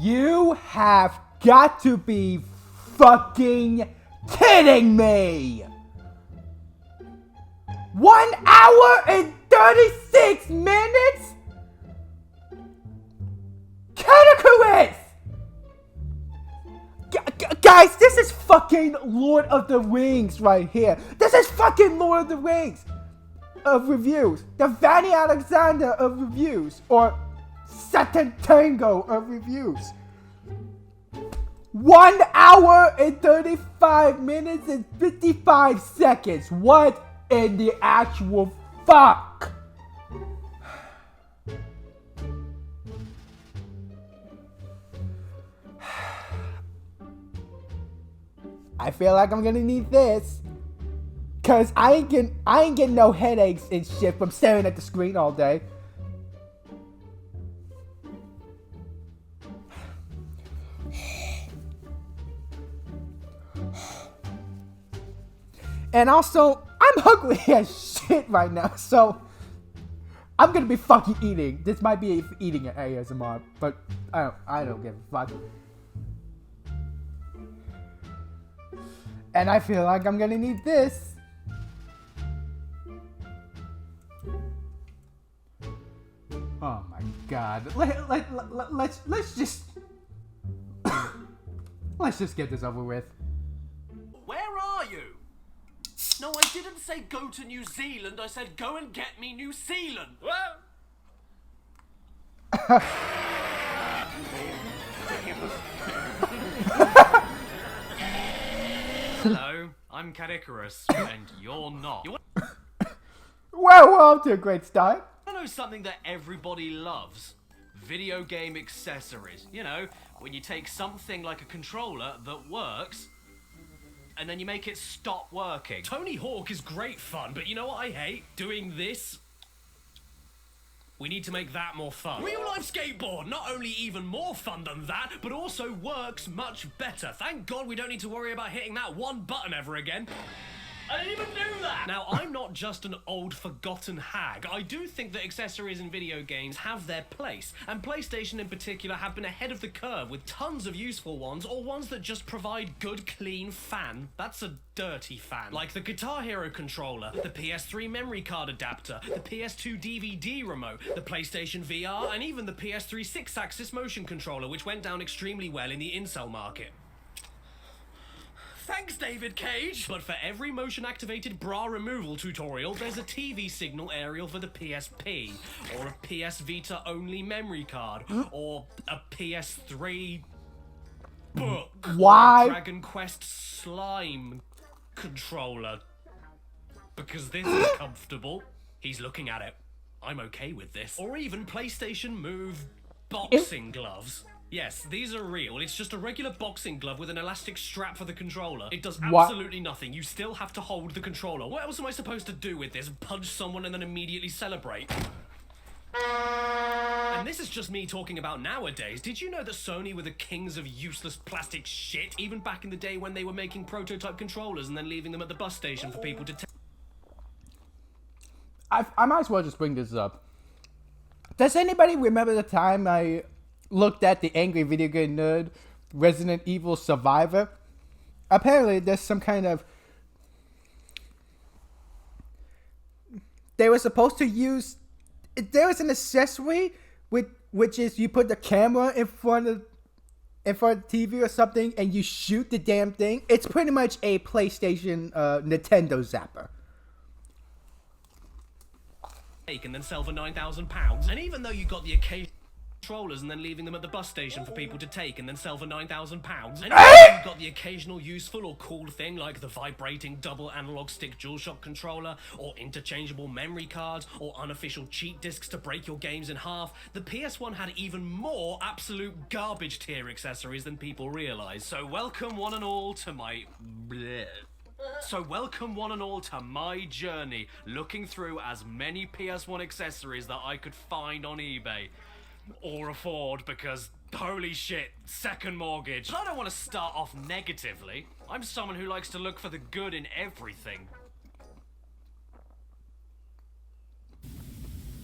You have got to be fucking kidding me! 1 hour and 36 minutes? Caddicarus! Guys, this is fucking Lord of the Rings right here. This is fucking Lord of the Rings of reviews. The Vanny Alexander of reviews. Or Second Tango of reviews. 1 hour and 35 minutes and 55 seconds. What in the actual fuck? I feel like I'm gonna need this. Cause I ain't getting no headaches and shit from staring at the screen all day. And also, I'm hungry as shit right now, so I'm gonna be fucking eating. This might be eating an ASMR, but I don't give a fuck. And I feel like I'm gonna need this. Oh my god. Let's just let's just get this over with. Where are you? No, I didn't say go to New Zealand. I said go and get me New Zealand. Hello, I'm Caddicarus, and you're not. Well, we're off to a great start. I know something that everybody loves. Video game accessories. You know, when you take something like a controller that works, and then you make it stop working. Tony Hawk is great fun, but you know what I hate? Doing this. We need to make that more fun. Real life skateboard, not only even more fun than that, but also works much better. Thank God we don't need to worry about hitting that one button ever again. I didn't even do that! Now, I'm not just an old forgotten hag. I do think that accessories in video games have their place, and PlayStation in particular have been ahead of the curve with tons of useful ones, or ones that just provide good, clean fan. That's a dirty fan. Like the Guitar Hero controller, the PS3 memory card adapter, the PS2 DVD remote, the PlayStation VR, and even the PS3 6-axis motion controller, which went down extremely well in the incel market. Thanks, David Cage! But for every motion-activated bra removal tutorial, there's a TV signal aerial for the PSP, or a PS Vita-only memory card, or a PS3 book. Why? Or a Dragon Quest slime controller. Because this is comfortable. He's looking at it. I'm okay with this. Or even PlayStation Move boxing gloves. Yes, these are real. It's just a regular boxing glove with an elastic strap for the controller. It does absolutely nothing. You still have to hold the controller. What else am I supposed to do with this? Punch someone and then immediately celebrate? And this is just me talking about nowadays. Did you know that Sony were the kings of useless plastic shit, even back in the day when they were making prototype controllers and then leaving them at the bus station for people to take? I might as well just bring this up. Does anybody remember the time I looked at the Angry Video Game Nerd Resident Evil Survivor? Apparently there's some kind of... They were supposed to use... There was an accessory which is you put the camera in front of the TV or something and you shoot the damn thing. It's pretty much a PlayStation Nintendo zapper. And then sell for £9,000. And even though you got the occasion controllers and then leaving them at the bus station for people to take and then sell for £9,000. And you've got the occasional useful or cool thing like the vibrating double analog stick DualShock controller, or interchangeable memory cards, or unofficial cheat discs to break your games in half. The PS1 had even more absolute garbage tier accessories than people realise. So welcome one and all to my... journey, looking through as many PS1 accessories that I could find on eBay. Or afford, because holy shit, second mortgage. I don't want to start off negatively. I'm someone who likes to look for the good in everything.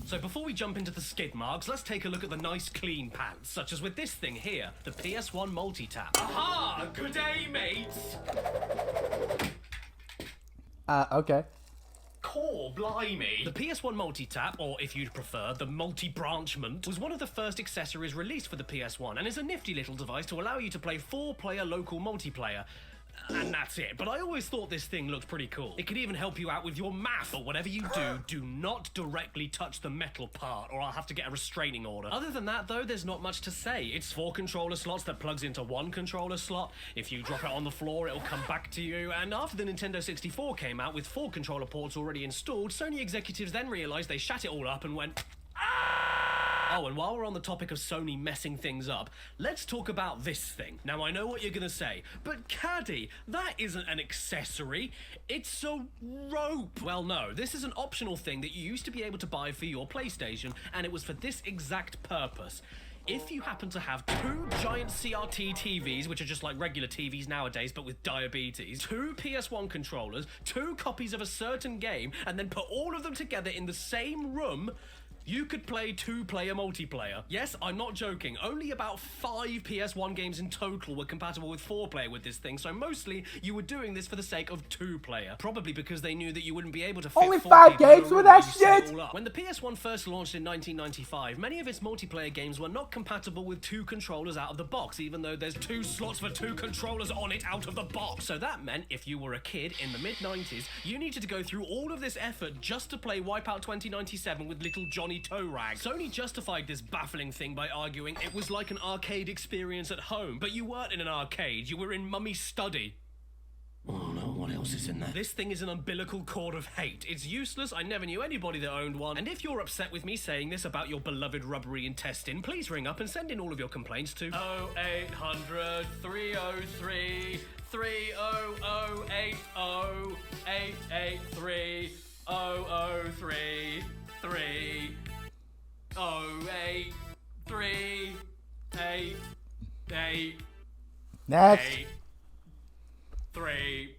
So before we jump into the skid marks, let's take a look at the nice clean pants, such as with this thing here, the PS1 Multitap. Aha! Good day, mates! Okay. Core blimey! The PS1 Multitap, or if you'd prefer, the multi-branchment, was one of the first accessories released for the PS1 and is a nifty little device to allow you to play 4-player local multiplayer. And that's it. But I always thought this thing looked pretty cool. It could even help you out with your math. But whatever you do, do not directly touch the metal part, or I'll have to get a restraining order. Other than that, though, there's not much to say. It's 4 controller slots that plugs into 1 controller slot. If you drop it on the floor, it'll come back to you. And after the Nintendo 64 came out with 4 controller ports already installed, Sony executives then realized they shat it all up and went, ah! Oh, and while we're on the topic of Sony messing things up, let's talk about this thing. Now, I know what you're gonna say, but Caddy, that isn't an accessory, it's a rope. Well, no, this is an optional thing that you used to be able to buy for your PlayStation, and it was for this exact purpose. If you happen to have 2 giant CRT TVs, which are just like regular TVs nowadays, but with diabetes, 2 PS1 controllers, 2 copies of a certain game, and then put all of them together in the same room, you could play 2-player multiplayer. Yes, I'm not joking. Only about 5 PS1 games in total were compatible with 4-player with this thing, so mostly you were doing this for the sake of 2-player. Probably because they knew that you wouldn't be able to fit only 4 5 people in a games room with that when you set it shit? all up. When the PS1 first launched in 1995, many of its multiplayer games were not compatible with 2 controllers out of the box, even though there's 2 slots for 2 controllers on it out of the box. So that meant if you were a kid in the mid-90s, you needed to go through all of this effort just to play Wipeout 2097 with little Johnny Toe Rag. Sony justified this baffling thing by arguing it was like an arcade experience at home, but you weren't in an arcade, you were in Mummy's study. Oh no, what else is in there? This thing is an umbilical cord of hate. It's useless, I never knew anybody that owned one, and if you're upset with me saying this about your beloved rubbery intestine, please ring up and send in all of your complaints to 0800 303 30080 883 0033 8 Next. 3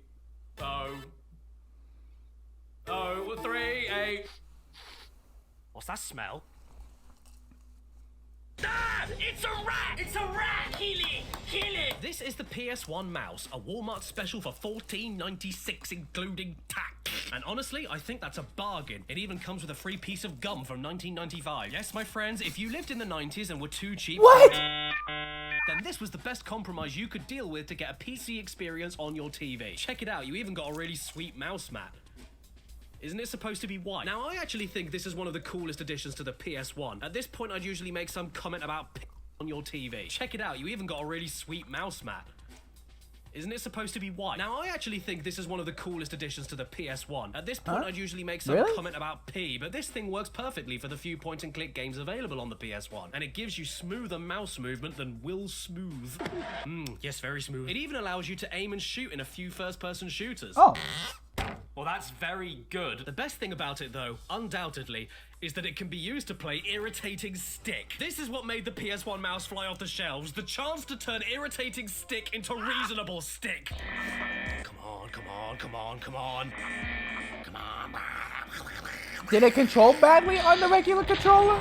3 8. What's that smell? Ah! It's a rat! It's a rat! Kill it! Kill it! This is the PS1 Mouse, a Walmart special for $14.96 including tax. And honestly, I think that's a bargain. It even comes with a free piece of gum from 1995. Yes, my friends, if you lived in the 90s and were too cheap... What? Then this was the best compromise you could deal with to get a PC experience on your TV. Check it out, you even got a really sweet mouse mat. Isn't it supposed to be white? Now, I actually think this is one of the coolest additions to the PS1. At this point, I'd usually make some comment about on your TV. Check it out, you even got a really sweet mouse mat. Isn't it supposed to be white? Now, I actually think this is one of the coolest additions to the PS1. At this point, I'd usually make some comment about P, but this thing works perfectly for the few point-and-click games available on the PS1. And it gives you smoother mouse movement than Will Smooth. Yes, very smooth. It even allows you to aim and shoot in a few first-person shooters. Oh. Well, that's very good. The best thing about it, though, undoubtedly, is that it can be used to play Irritating Stick. This is what made the PS1 Mouse fly off the shelves, the chance to turn Irritating Stick into Reasonable Stick. Come on, come on, come on, come on. Come on. Did it control badly on the regular controller?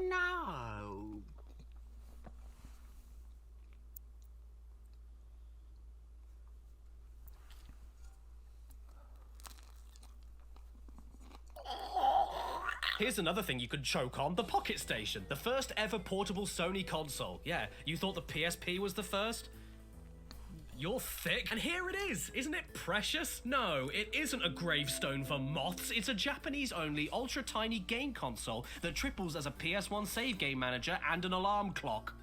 No. Here's another thing you could choke on, the Pocket Station. The first ever portable Sony console. Yeah, you thought the PSP was the first? You're thick. And here it is. Isn't it precious? No, it isn't a gravestone for moths. It's a Japanese-only, ultra-tiny game console that triples as a PS1 save game manager and an alarm clock.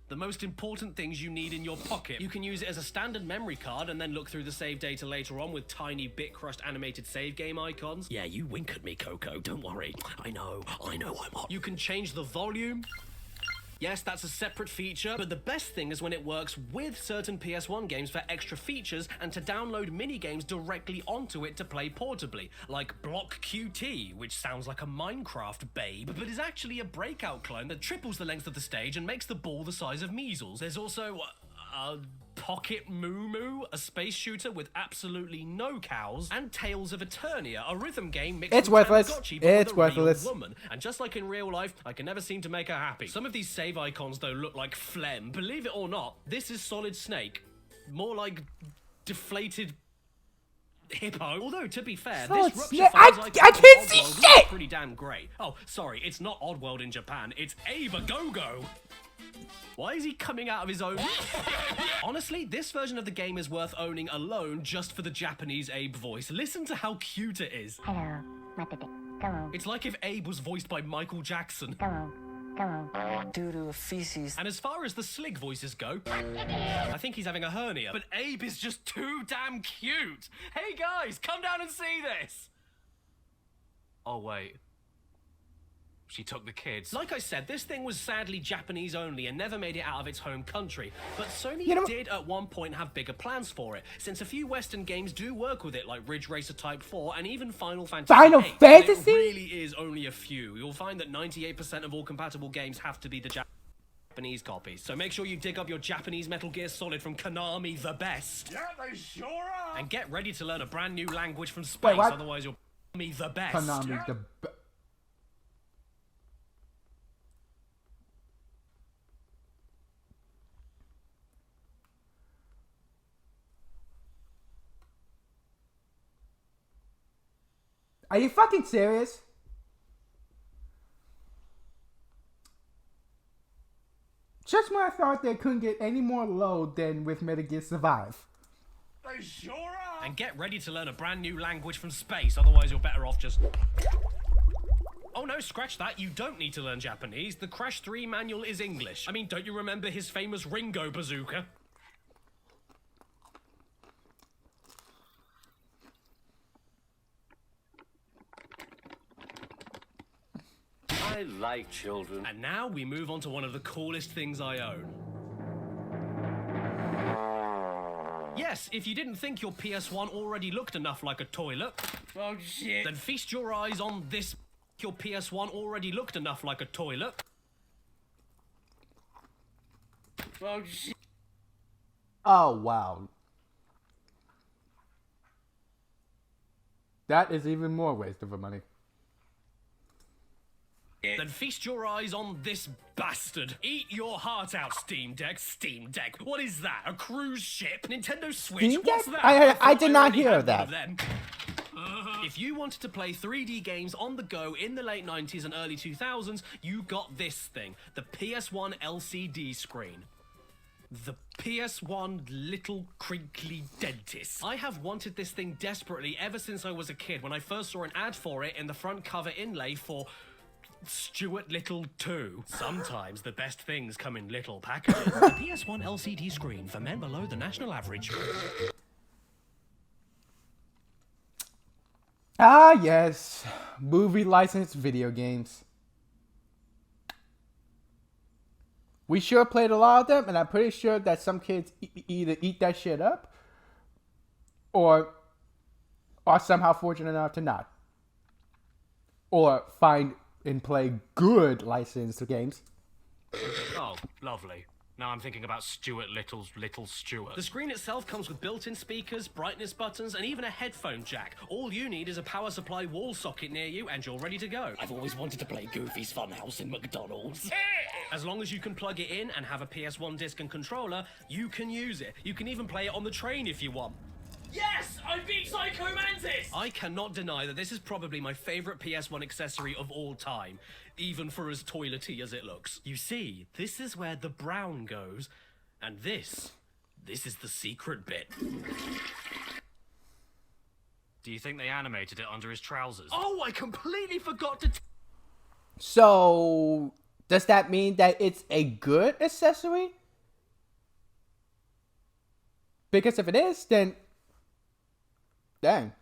The most important things you need in your pocket. You can use it as a standard memory card and then look through the save data later on with tiny bit-crushed animated save game icons. Yeah, you wink at me, Coco. Don't worry. I know I'm hot. You can change the volume. Yes, that's a separate feature, but the best thing is when it works with certain PS1 games for extra features and to download mini-games directly onto it to play portably, like Block QT, which sounds like a Minecraft babe, but is actually a breakout clone that triples the length of the stage and makes the ball the size of measles. There's also Pocket Moo Moo, a space shooter with absolutely no cows, and Tales of Eternia, a rhythm game mixed It's with worthless. Tamagotchi, but It's with a real worthless. woman. And just like in real life, I can never seem to make her happy. Some of these save icons, though, look like phlegm. Believe it or not, this is Solid Snake. More like deflated hippo. Although, to be fair, Solid this Snake- Rupture Files I icon can't from see Oddworld shit! looks pretty damn great. Oh, sorry, it's not Oddworld in Japan, it's Abe a Go-Go. Why is he coming out of his own? Honestly, this version of the game is worth owning alone just for the Japanese Abe voice. Listen to how cute it is. Hello, matete. Go on, It's like if Abe was voiced by Michael Jackson. go on, go on. Due to feces. And as far as the Slig voices go, I think he's having a hernia. But Abe is just too damn cute. Hey guys, come down and see this. Oh wait. She took the kids. Like I said, this thing was sadly Japanese only and never made it out of its home country. But Sony did at one point have bigger plans for it, since a few Western games do work with it, like Ridge Racer Type 4 and even Final Fantasy Final 8. Fantasy? It really is only a few. You'll find that 98% of all compatible games have to be the Japanese copies. So make sure you dig up your Japanese Metal Gear Solid from Konami the best. Yeah, they sure are. And get ready to learn a brand new language from space, Wait, what? otherwise you'll me the best. Konami, Are you fucking serious? Just when I thought they couldn't get any more low than with Metal Gear Survive. They sure are. And get ready to learn a brand new language from space, otherwise you're better off just... Oh no, scratch that, you don't need to learn Japanese. The Crash 3 manual is English. I mean, don't you remember his famous Ringo bazooka? I like children. And now we move on to one of the coolest things I own. Yes, if you didn't think your PS1 already looked enough like a toilet, Oh shit. then feast your eyes on this. Your PS1 already looked enough like a toilet. Oh shit. Oh, wow. That is even more waste of money. Then feast your eyes on this bastard. Eat your heart out, Steam Deck. Steam Deck. What is that? A cruise ship? Nintendo Switch? Steam What's Deck? that? I thought did not already hear had of that. one them. If you wanted to play 3D games on the go in the late 90s and early 2000s, you got this thing. The PS1 LCD screen. The PS1 little crinkly dentist. I have wanted this thing desperately ever since I was a kid when I first saw an ad for it in the front cover inlay for Stuart Little 2. Sometimes the best things come in little packages. The PS1 LCD screen for men below the national average. Ah, yes. Movie licensed video games. We sure played a lot of them, and I'm pretty sure that some kids either eat that shit up or are somehow fortunate enough to not. Or find and play good licensed games. Oh, lovely. Now I'm thinking about Stuart Little's Little Stuart. The screen itself comes with built-in speakers, brightness buttons, and even a headphone jack. All you need is a power supply wall socket near you, and you're ready to go. I've always wanted to play Goofy's Funhouse in McDonald's. As long as you can plug it in and have a PS1 disc and controller, you can use it. You can even play it on the train if you want. Yes, I beat Psycho Mantis. I cannot deny that this is probably my favorite PS1 accessory of all time, even for as toilety as it looks. You see, this is where the brown goes, and this is the secret bit. Do you think they animated it under his trousers? Oh, I completely forgot to... So, does that mean that it's a good accessory? Because if it is, then... Dang.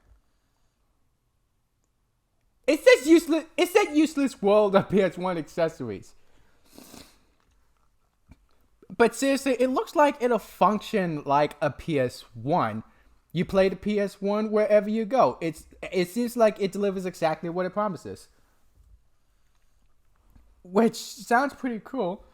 It's this useless. It's that useless world of PS1 accessories. But seriously, it looks like it'll function like a PS1. You play the PS1 wherever you go. It seems like it delivers exactly what it promises. Which sounds pretty cool.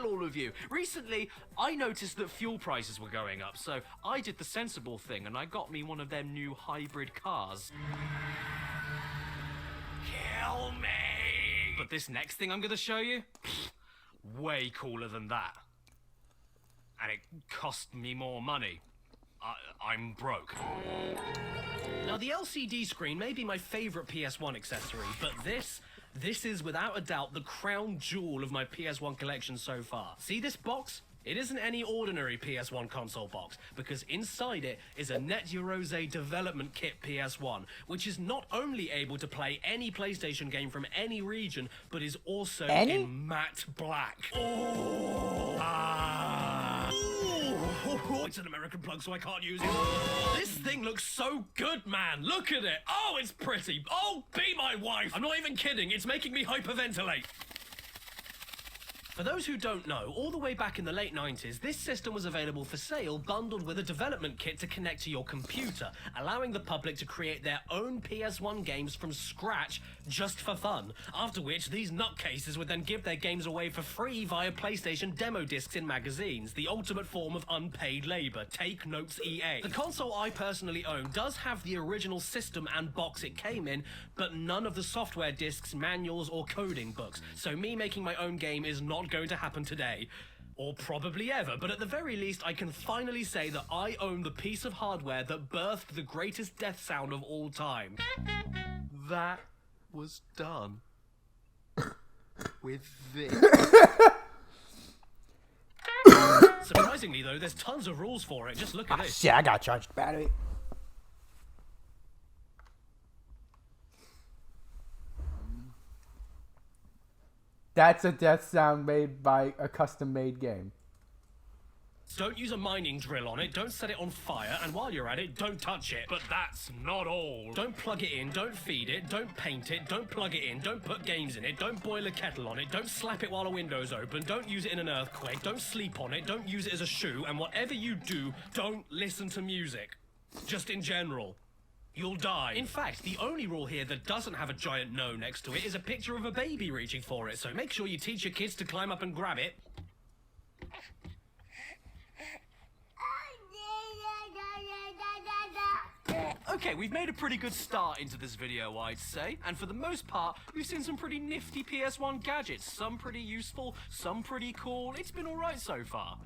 tell all of you. Recently, I noticed that fuel prices were going up, so I did the sensible thing and I got me one of them new hybrid cars. Kill me! But this next thing I'm gonna show you, way cooler than that. And it cost me more money. I'm broke. Now, the LCD screen may be my favorite PS1 accessory, but this is without a doubt the crown jewel of my PS1 collection so far. See this box? It isn't any ordinary PS1 console box, because inside it is a Neteros development kit PS1, which is not only able to play any PlayStation game from any region, but is also in matte black. Oh! Oh, it's an American plug, so I can't use it. This thing looks so good, man. Look at it. Oh, it's pretty. Oh, be my wife. I'm not even kidding. It's making me hyperventilate. For those who don't know, all the way back in the late 90s, this system was available for sale bundled with a development kit to connect to your computer, allowing the public to create their own PS1 games from scratch just for fun, after which these nutcases would then give their games away for free via PlayStation demo discs in magazines, the ultimate form of unpaid labor. Take notes, EA. The console I personally own does have the original system and box it came in, but none of the software discs, manuals, or coding books, so me making my own game is not going to happen today, or probably ever, but at the very least I can finally say that I own the piece of hardware that birthed the greatest death sound of all time. That was done with this. Surprisingly though, there's tons of rules for it. Just look at this. Shit, I got charged battery. That's a death sound made by a custom-made game. Don't use a mining drill on it, don't set it on fire, and while you're at it, don't touch it. But that's not all. Don't plug it in, don't feed it, don't paint it, don't plug it in, don't put games in it, don't boil a kettle on it, don't slap it while a window's open, don't use it in an earthquake, don't sleep on it, don't use it as a shoe, and whatever you do, don't listen to music. Just in general. You'll die. In fact, the only rule here that doesn't have a giant no next to it is a picture of a baby reaching for it, so make sure you teach your kids to climb up and grab it. Okay, we've made a pretty good start into this video, I'd say, and for the most part, we've seen some pretty nifty PS1 gadgets, some pretty useful, some pretty cool. It's been alright so far.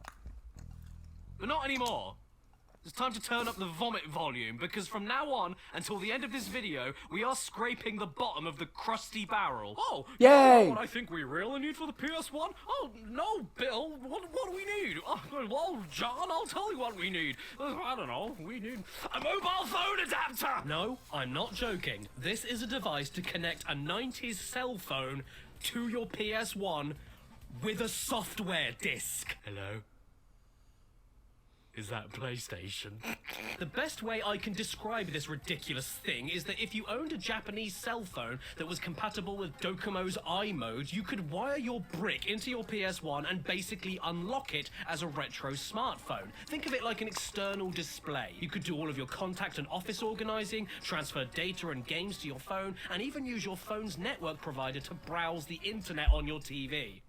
But not anymore. It's time to turn up the vomit volume, because from now on until the end of this video, we are scraping the bottom of the crusty barrel. Oh, yay! You know what I think we really need for the PS1? Oh, no, Bill, what do we need? Oh, well, John, I'll tell you what we need. I don't know, we need a mobile phone adapter! No, I'm not joking. This is a device to connect a 90s cell phone to your PS1 with a software disc. Hello? Is that PlayStation? The best way I can describe this ridiculous thing is that if you owned a Japanese cell phone that was compatible with Docomo's iMode, you could wire your brick into your PS1 and basically unlock it as a retro smartphone. Think of it like an external display. You could do all of your contact and office organizing, transfer data and games to your phone, and even use your phone's network provider to browse the internet on your TV.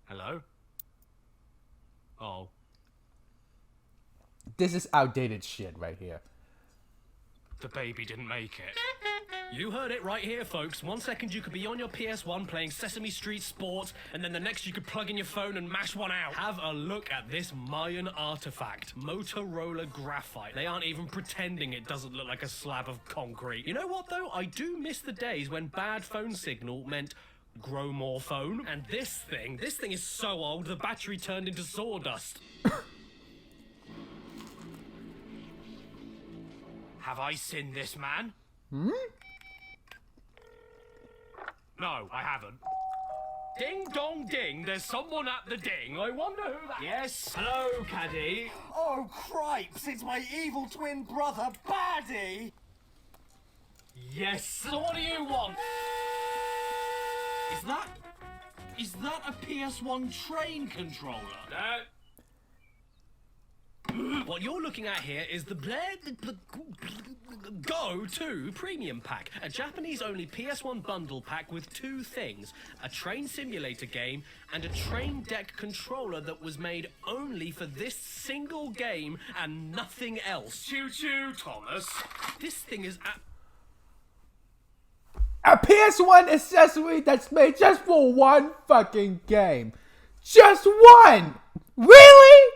Hello? Oh. This is outdated shit right here. The baby didn't make it. You heard it right here, folks. 1 second you could be on your PS1 playing Sesame Street Sports, and then the next you could plug in your phone and mash one out. Have a look at this Mayan artifact. Motorola graphite. They aren't even pretending it doesn't look like a slab of concrete. You know what, though? I do miss the days when bad phone signal meant grow more phone. And this thing is so old the battery turned into sawdust. Have I sinned this man? Hmm? No, I haven't. Ding dong ding, there's someone at the ding. I wonder who that... Yes, hello, Caddy. Oh, cripes, it's my evil twin brother, Baddy! Yes, so what do you want? Is that a PS1 train controller? No. What you're looking at here is the Go 2 Premium Pack, a Japanese-only PS1 bundle pack with 2 things: a train simulator game and a train deck controller that was made only for this single game and nothing else. Choo-choo, Thomas. This thing is A PS1 accessory that's made just for one fucking game. Just one! Really?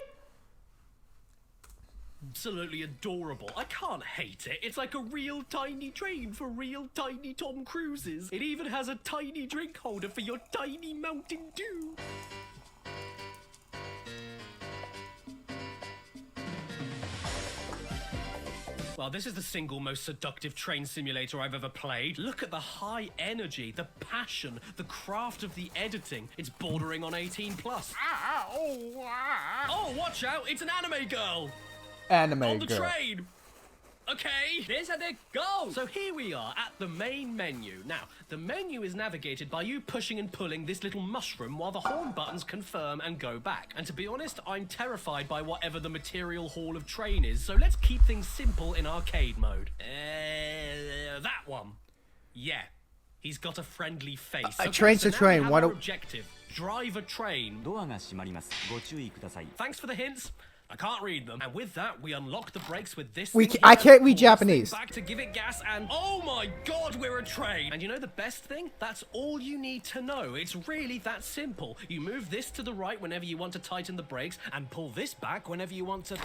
absolutely adorable. I can't hate it. It's like a real tiny train for real tiny Tom Cruises. It even has a tiny drink holder for your tiny Mountain Dew. Well, this is the single most seductive train simulator I've ever played. Look at the high energy, the passion, the craft of the editing. It's bordering on 18+. Oh, watch out! It's an anime girl! Anime on the girl. train! Okay, here's how they go! So here we are at the main menu. Now, the menu is navigated by you pushing and pulling this little mushroom while the horn buttons confirm and go back. And to be honest, I'm terrified by whatever the material hall of train is, so let's keep things simple in arcade mode. That one. Yeah. He's got a friendly face. A train's so a now train. we have What our a- objective. Drive a train. ドアが閉まります。ご注意ください。 Thanks for the hints. I can't read them. And with that, we unlock the brakes with this We thing I here, can't read pull this thing Japanese. back to give it gas, and oh my god, we're a train! And you know the best thing? That's all you need to know. It's really that simple. You move this to the right whenever you want to tighten the brakes, and pull this back whenever you want to...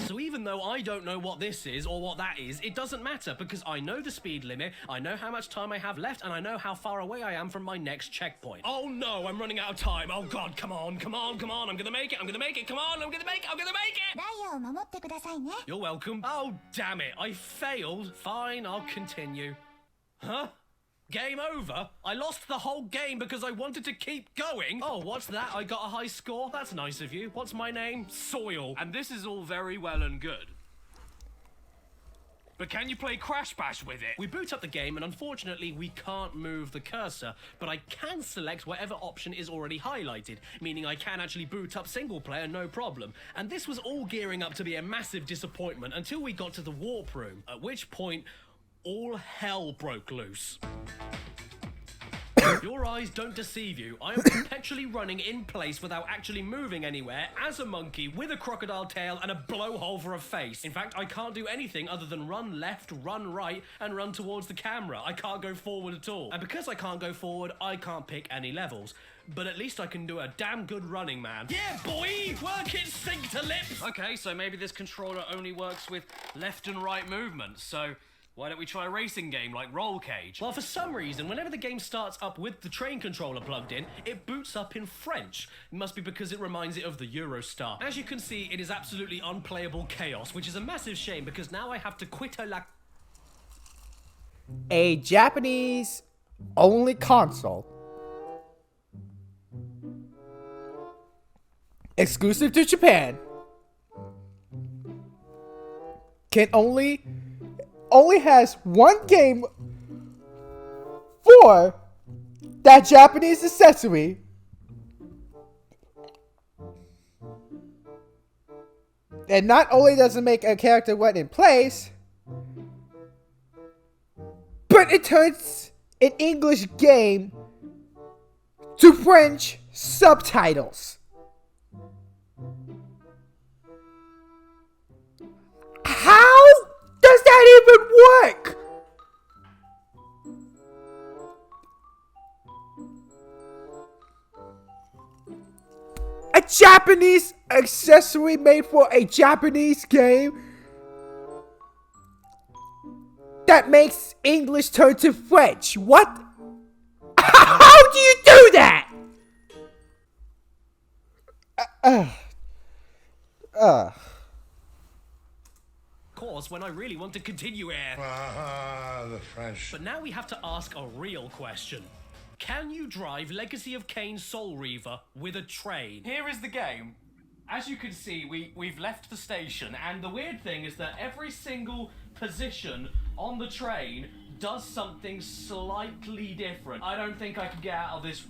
So even though I don't know what this is or what that is, it doesn't matter because I know the speed limit, I know how much time I have left, and I know how far away I am from my next checkpoint. Oh no, I'm running out of time. Oh god, come on, come on, come on. I'm gonna make it, I'm gonna make it, come on, I'm gonna make it, I'm gonna make it! ダイヤを守ってくださいね。 You're welcome. Oh, damn it. I failed. Fine, I'll continue. Huh? Game over? I lost the whole game because I wanted to keep going? Oh, what's that? I got a high score? That's nice of you. What's my name? Soil. And this is all very well and good. But can you play Crash Bash with it? We boot up the game and unfortunately we can't move the cursor, but I can select whatever option is already highlighted, meaning I can actually boot up single player no problem. And this was all gearing up to be a massive disappointment until we got to the warp room, at which point all hell broke loose. Your eyes don't deceive you. I am perpetually running in place without actually moving anywhere as a monkey with a crocodile tail and a blowhole for a face. In fact, I can't do anything other than run left, run right, and run towards the camera. I can't go forward at all. And because I can't go forward, I can't pick any levels. But at least I can do a damn good running man. Yeah, boy! Work it, sink to lips! Okay, so maybe this controller only works with left and right movements, so... why don't we try a racing game like Roll Cage? Well, for some reason, whenever the game starts up with the train controller plugged in, it boots up in French. It must be because it reminds it of the Eurostar. As you can see, it is absolutely unplayable chaos, which is a massive shame because now I have to quit A Japanese only console. Exclusive to Japan. Can only has one game for that Japanese accessory. And not only does it make a character run in place, but it turns an English game to French subtitles. How does that even work? A Japanese accessory made for a Japanese game that makes English turn to French. What? How do you do that? course when I really want to continue air. The French. But now we have to ask a real question. Can you drive Legacy of Kain Soul Reaver with a train? Here is the game. As you can see, we've left the station, and the weird thing is that every single position on the train does something slightly different. I don't think I can get out of this...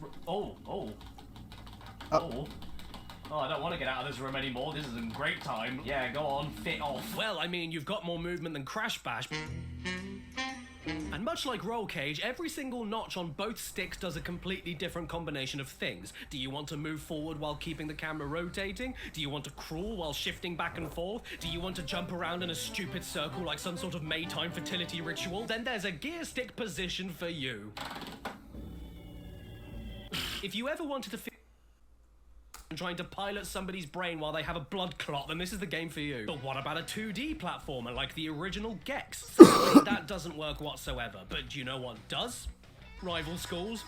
Oh, I don't want to get out of this room anymore. This is a great time. Yeah, go on, fit off. Well, I mean, you've got more movement than Crash Bash. And much like Roll Cage, every single notch on both sticks does a completely different combination of things. Do you want to move forward while keeping the camera rotating? Do you want to crawl while shifting back and forth? Do you want to jump around in a stupid circle like some sort of Maytime fertility ritual? Then there's a gear stick position for you. If you ever wanted to trying to pilot somebody's brain while they have a blood clot, then this is the game for you. But what about a 2D platformer like the original Gex? Sadly, that doesn't work whatsoever. But do you know what does? Rival schools.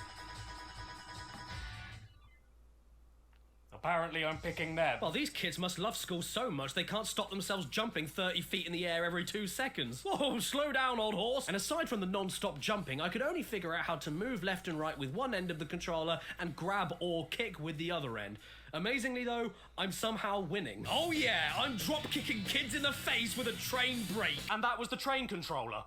Apparently I'm picking them. Well, these kids must love school so much they can't stop themselves jumping 30 feet in the air every 2 seconds. Whoa, slow down, old horse. And aside from the non-stop jumping, I could only figure out how to move left and right with one end of the controller and grab or kick with the other end. Amazingly though, I'm somehow winning. Oh yeah, I'm drop-kicking kids in the face with a train brake. And that was the train controller.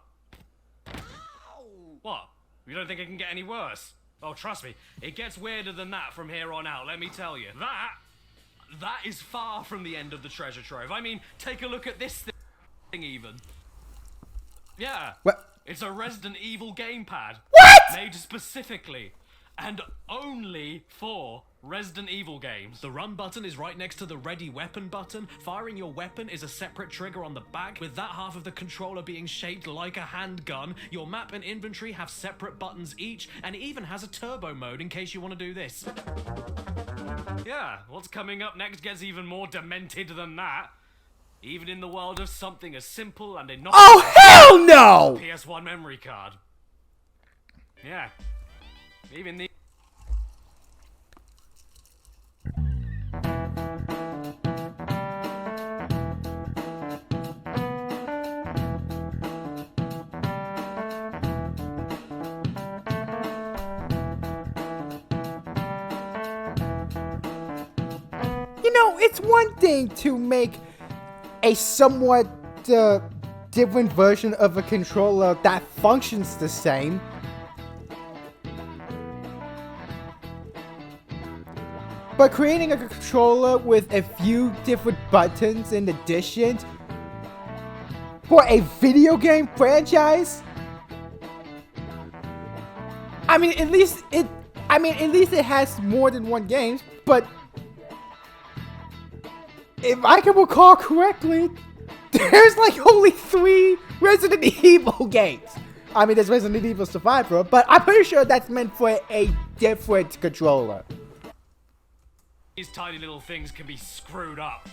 What? You don't think it can get any worse? Oh, trust me, it gets weirder than that from here on out, let me tell you. That is far from the end of the treasure trove. I mean, take a look at this thing even. Yeah. What? It's a Resident Evil gamepad. What? Made specifically and only for Resident Evil games. The run button is right next to the ready weapon button. Firing your weapon is a separate trigger on the back, with that half of the controller being shaped like a handgun. Your map and inventory have separate buttons each, and it even has a turbo mode in case you want to do this. Yeah, what's coming up next gets even more demented than that. Even in the world of something as simple and innocuous Oh, hell no! PS1 memory card. Yeah. Even the... You know, it's one thing to make a somewhat different version of a controller that functions the same. But creating a controller with a few different buttons and additions for a video game franchise? I mean, at least it has more than one game, but if I can recall correctly, there's like only 3 Resident Evil games. I mean, there's Resident Evil Survivor, but I'm pretty sure that's meant for a different controller. These tiny little things can be screwed up.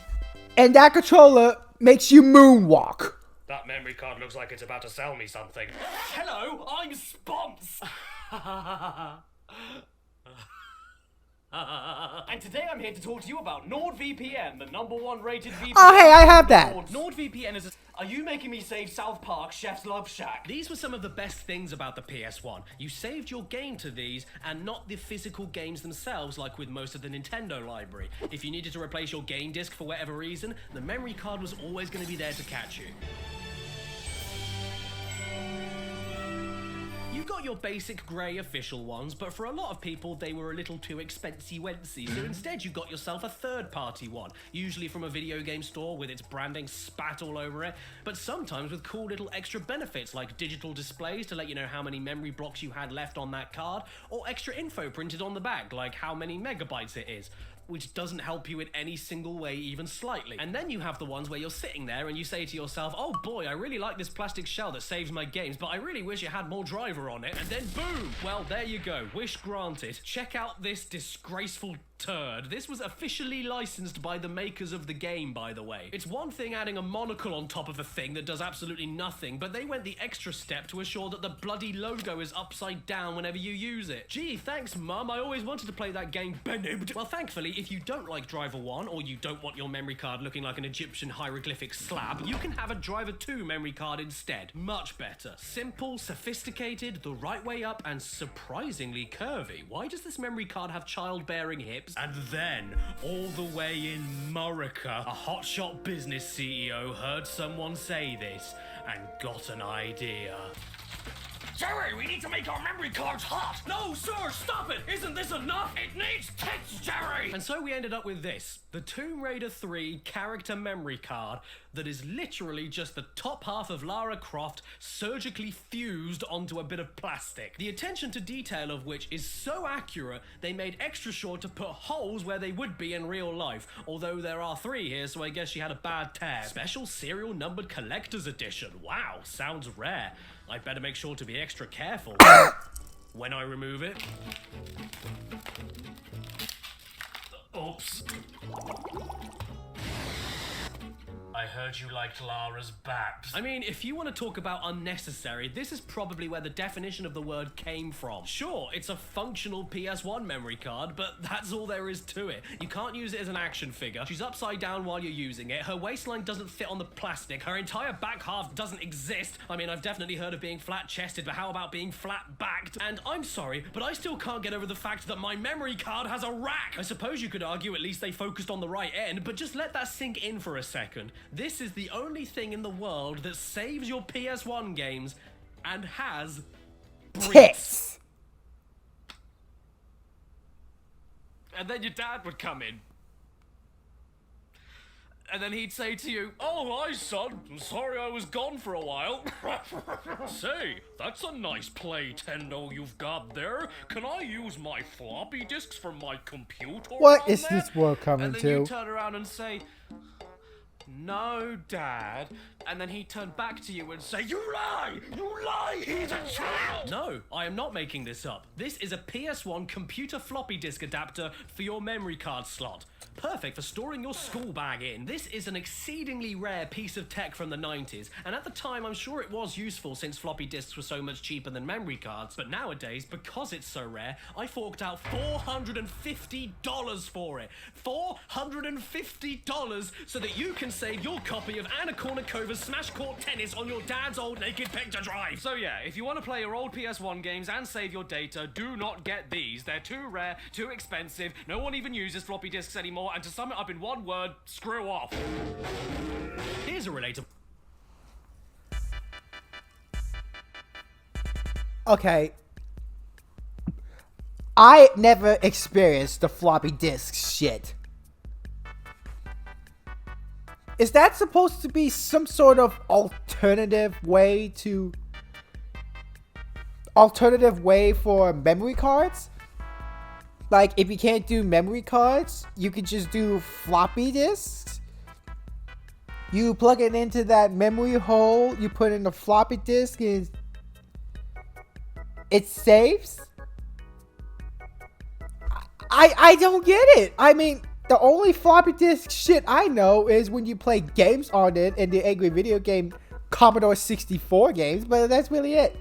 And that controller makes you moonwalk. That memory card looks like it's about to sell me something. Hello, I'm Spons. And today I'm here to talk to you about NordVPN, the #1 rated VPN. Oh, hey, I have that. NordVPN is a... Are you making me save South Park, Chef's Love Shack? These were some of the best things about the PS1. You saved your game to these, and not the physical games themselves, like with most of the Nintendo library. If you needed to replace your game disc for whatever reason, the memory card was always going to be there to catch you. You got your basic grey official ones, but for a lot of people they were a little too expensive-wency, so instead you got yourself a third-party one, usually from a video game store with its branding spat all over it, but sometimes with cool little extra benefits like digital displays to let you know how many memory blocks you had left on that card, or extra info printed on the back, like how many megabytes it is, which doesn't help you in any single way, even slightly. And then you have the ones where you're sitting there and you say to yourself, oh boy, I really like this plastic shell that saves my games, but I really wish it had more driver on it. And then boom! Well, there you go. Wish granted. Check out this disgraceful turd. This was officially licensed by the makers of the game, by the way. It's one thing adding a monocle on top of a thing that does absolutely nothing, but they went the extra step to assure that the bloody logo is upside down whenever you use it. Gee, thanks, Mum. I always wanted to play that game, Benib. Well, thankfully, if you don't like Driver 1, or you don't want your memory card looking like an Egyptian hieroglyphic slab, you can have a Driver 2 memory card instead. Much better. Simple, sophisticated, the right way up, and surprisingly curvy. Why does this memory card have childbearing hips? And then, all the way in Murica, a hotshot business CEO heard someone say this and got an idea. Jerry, we need to make our memory cards hot! No, sir, stop it! Isn't this enough? It needs tits, Jerry! And so we ended up with this. The Tomb Raider 3 character memory card that is literally just the top half of Lara Croft surgically fused onto a bit of plastic. The attention to detail of which is so accurate, they made extra sure to put holes where they would be in real life. Although there are 3 here, so I guess she had a bad tear. Special serial numbered collector's edition. Wow, sounds rare. I better make sure to be extra careful when I remove it. Oops. I heard you liked Lara's back. I mean, if you want to talk about unnecessary, this is probably where the definition of the word came from. Sure, it's a functional PS1 memory card, but that's all there is to it. You can't use it as an action figure. She's upside down while you're using it. Her waistline doesn't fit on the plastic. Her entire back half doesn't exist. I mean, I've definitely heard of being flat-chested, but how about being flat-backed? And I'm sorry, but I still can't get over the fact that my memory card has a rack. I suppose you could argue at least they focused on the right end, but just let that sink in for a second. This is the only thing in the world that saves your PS1 games and has Tits. And then your dad would come in. And then he'd say to you, "Oh, hi, son. I'm sorry I was gone for a while." "Say, that's a nice Playtendo you've got there. Can I use my floppy disks from my computer?" What is this world coming And then to? you turn around and say, "No, Dad." And then he'd turn back to you and say, "You lie! You lie! He's a child!" No, I am not making this up. This is a PS1 computer floppy disk adapter for your memory card slot. Perfect for storing your school bag in. This is an exceedingly rare piece of tech from the 90s, and at the time I'm sure it was useful since floppy disks were so much cheaper than memory cards, but nowadays, because it's so rare, I forked out $450 for it. $450 so that you can save your copy of Anna Kournikovas Smash Court Tennis on your dad's old naked picture drive. So yeah, if you want to play your old PS1 games and save your data, do not get these. They're too rare, too expensive, no one even uses floppy disks anymore, and to sum it up in one word, screw off. Here's a relatable... Okay. I never experienced the floppy disk shit. Is that supposed to be some sort of alternative way for memory cards? Like, if you can't do memory cards, you could just do floppy disks? You plug it into that memory hole, you put in the floppy disk, and it saves? I don't get it. I mean, the only floppy disk shit I know is when you play games on it in the Angry Video Game Commodore 64 games, but that's really it.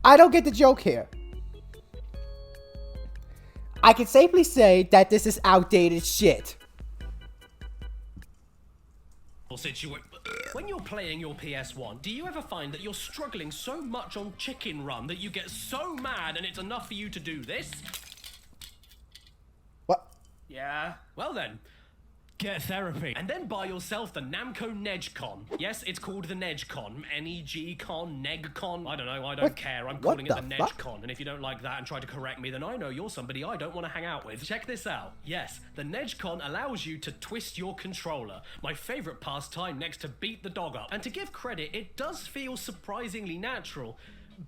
I don't get the joke here. I can safely say that this is outdated shit. When you're playing your PS1, do you ever find that you're struggling so much on Chicken Run that you get so mad and it's enough for you to do this? What? Yeah. Well then, get therapy. And then buy yourself the Namco NECKCON. Yes, it's called the NECKCON. NEGCON, NEGCON. I don't know, I don't care. I'm calling it the NECKCON. And if you don't like that and try to correct me, then I know you're somebody I don't want to hang out with. Check this out. Yes, the NECKCON allows you to twist your controller. My favorite pastime next to beat the dog up. And to give credit, it does feel surprisingly natural.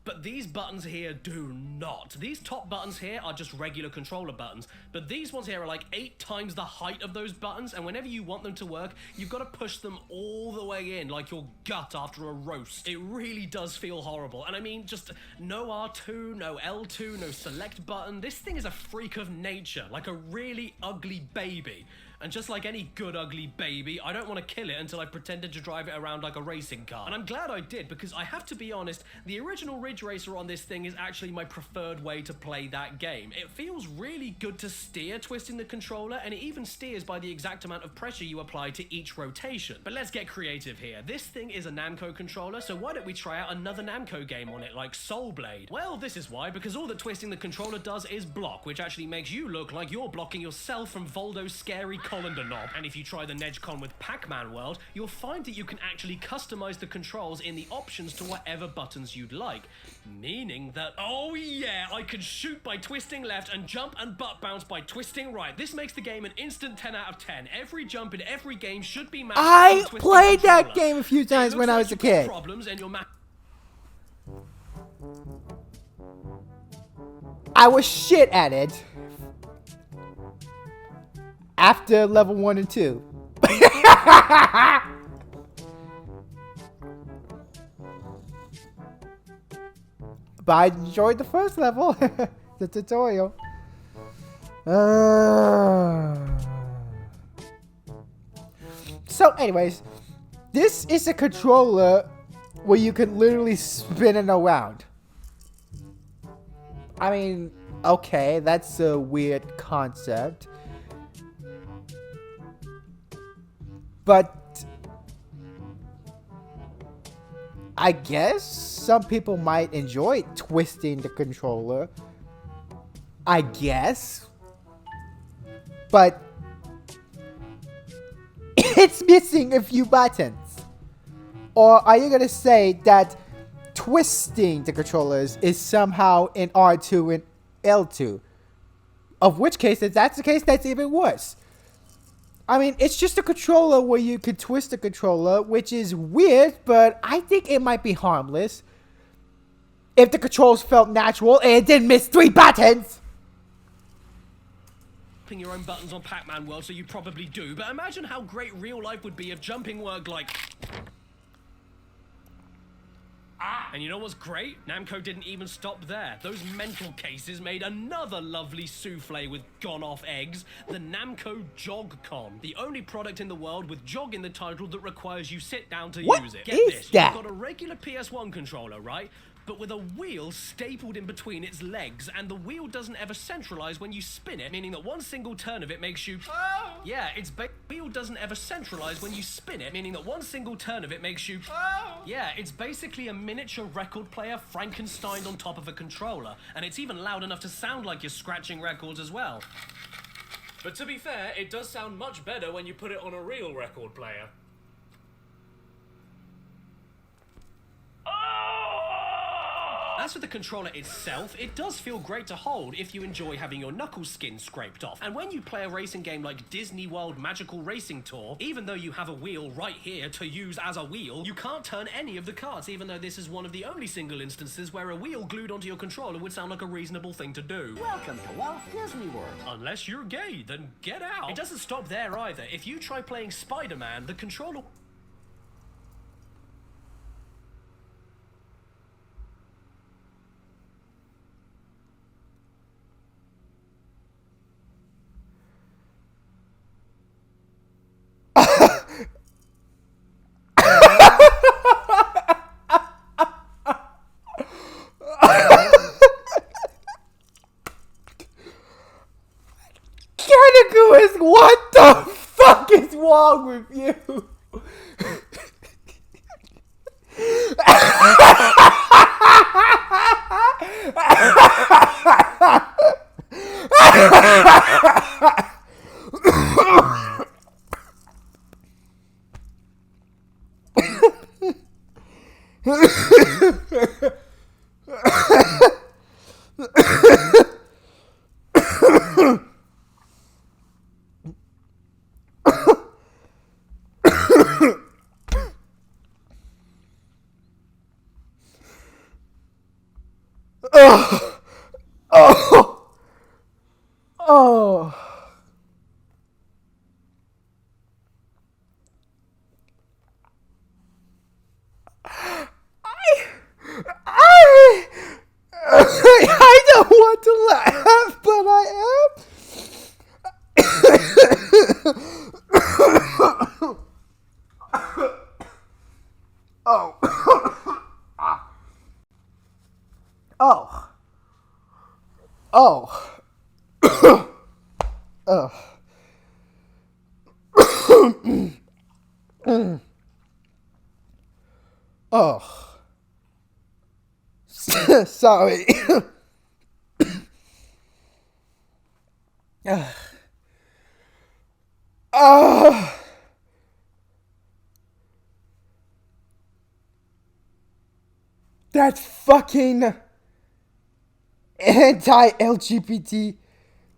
But these buttons here do not. These top buttons here are just regular controller buttons, but these ones here are like 8 times the height of those buttons, and whenever you want them to work, you've got to push them all the way in, like your gut after a roast. It really does feel horrible, and I mean, just no R2, no L2, no select button. This thing is a freak of nature, like a really ugly baby. And just like any good ugly baby, I don't want to kill it until I pretended to drive it around like a racing car. And I'm glad I did, because I have to be honest, the original Ridge Racer on this thing is actually my preferred way to play that game. It feels really good to steer twisting the controller, and it even steers by the exact amount of pressure you apply to each rotation. But let's get creative here. This thing is a Namco controller, so why don't we try out another Namco game on it, like Soul Blade? Well, this is why, because all that twisting the controller does is block, which actually makes you look like you're blocking yourself from Voldo's scary colander knob. And if you try the NECKCON with Pac-Man World, you'll find that you can actually customize the controls in the options to whatever buttons you'd like. Meaning that, oh yeah, I can shoot by twisting left and jump and butt bounce by twisting right. This makes the game an instant 10 out of 10. Every jump in every game should be matched. I played that game a few times when I was a kid. Problems and you're I was shit at it after level 1 and 2. But I enjoyed the first level, the tutorial. So anyways, this is a controller where you can literally spin it around. I mean, okay, that's a weird concept. But I guess some people might enjoy twisting the controller. I guess. But it's missing a few buttons. Or are you gonna say that twisting the controllers is somehow in R2 and L2? Of which case, if that's the case, that's even worse. I mean, it's just a controller where you could twist the controller, which is weird, but I think it might be harmless. If the controls felt natural and it didn't miss 3 buttons. your own buttons on Pac-Man World, so you probably do, but imagine how great real life would be if jumping worked like... And you know what's great? Namco didn't even stop there. Those mental cases made another lovely souffle with gone-off eggs, the Namco Jog Con. The only product in the world with jog in the title that requires you sit down to use it. Get this, that? You've got a regular PS1 controller, right? But with a wheel stapled in between its legs, and the wheel doesn't ever centralize when you spin it, meaning that one single turn of it makes you... Oh! Yeah, wheel doesn't ever centralize when you spin it, meaning that one single turn of it makes you... Oh! Yeah, it's basically a miniature record player Frankenstein on top of a controller, and it's even loud enough to sound like you're scratching records as well. But to be fair, it does sound much better when you put it on a real record player. As for the controller itself, it does feel great to hold if you enjoy having your knuckle skin scraped off. And when you play a racing game like Disney World Magical Racing Tour, even though you have a wheel right here to use as a wheel, you can't turn any of the carts, even though this is one of the only single instances where a wheel glued onto your controller would sound like a reasonable thing to do. Welcome to Walt Disney World. Unless you're gay, then get out. It doesn't stop there either. If you try playing Spider-Man, the controller... Caddicarus, what the fuck is wrong with you? I don't want to laugh, but I am. Sorry. That fucking anti-LGBT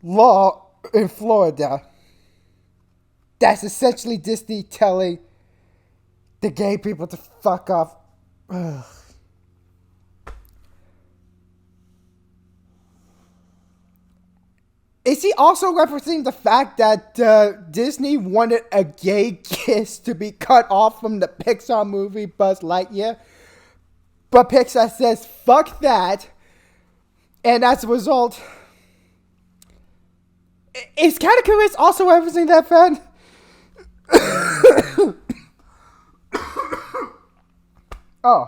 law in Florida. That's essentially Disney telling the gay people to fuck off. Ugh. Is he also referencing the fact that Disney wanted a gay kiss to be cut off from the Pixar movie Buzz Lightyear? But Pixar says, fuck that. And as a result, is Caddicarus also referencing that, fan? Oh.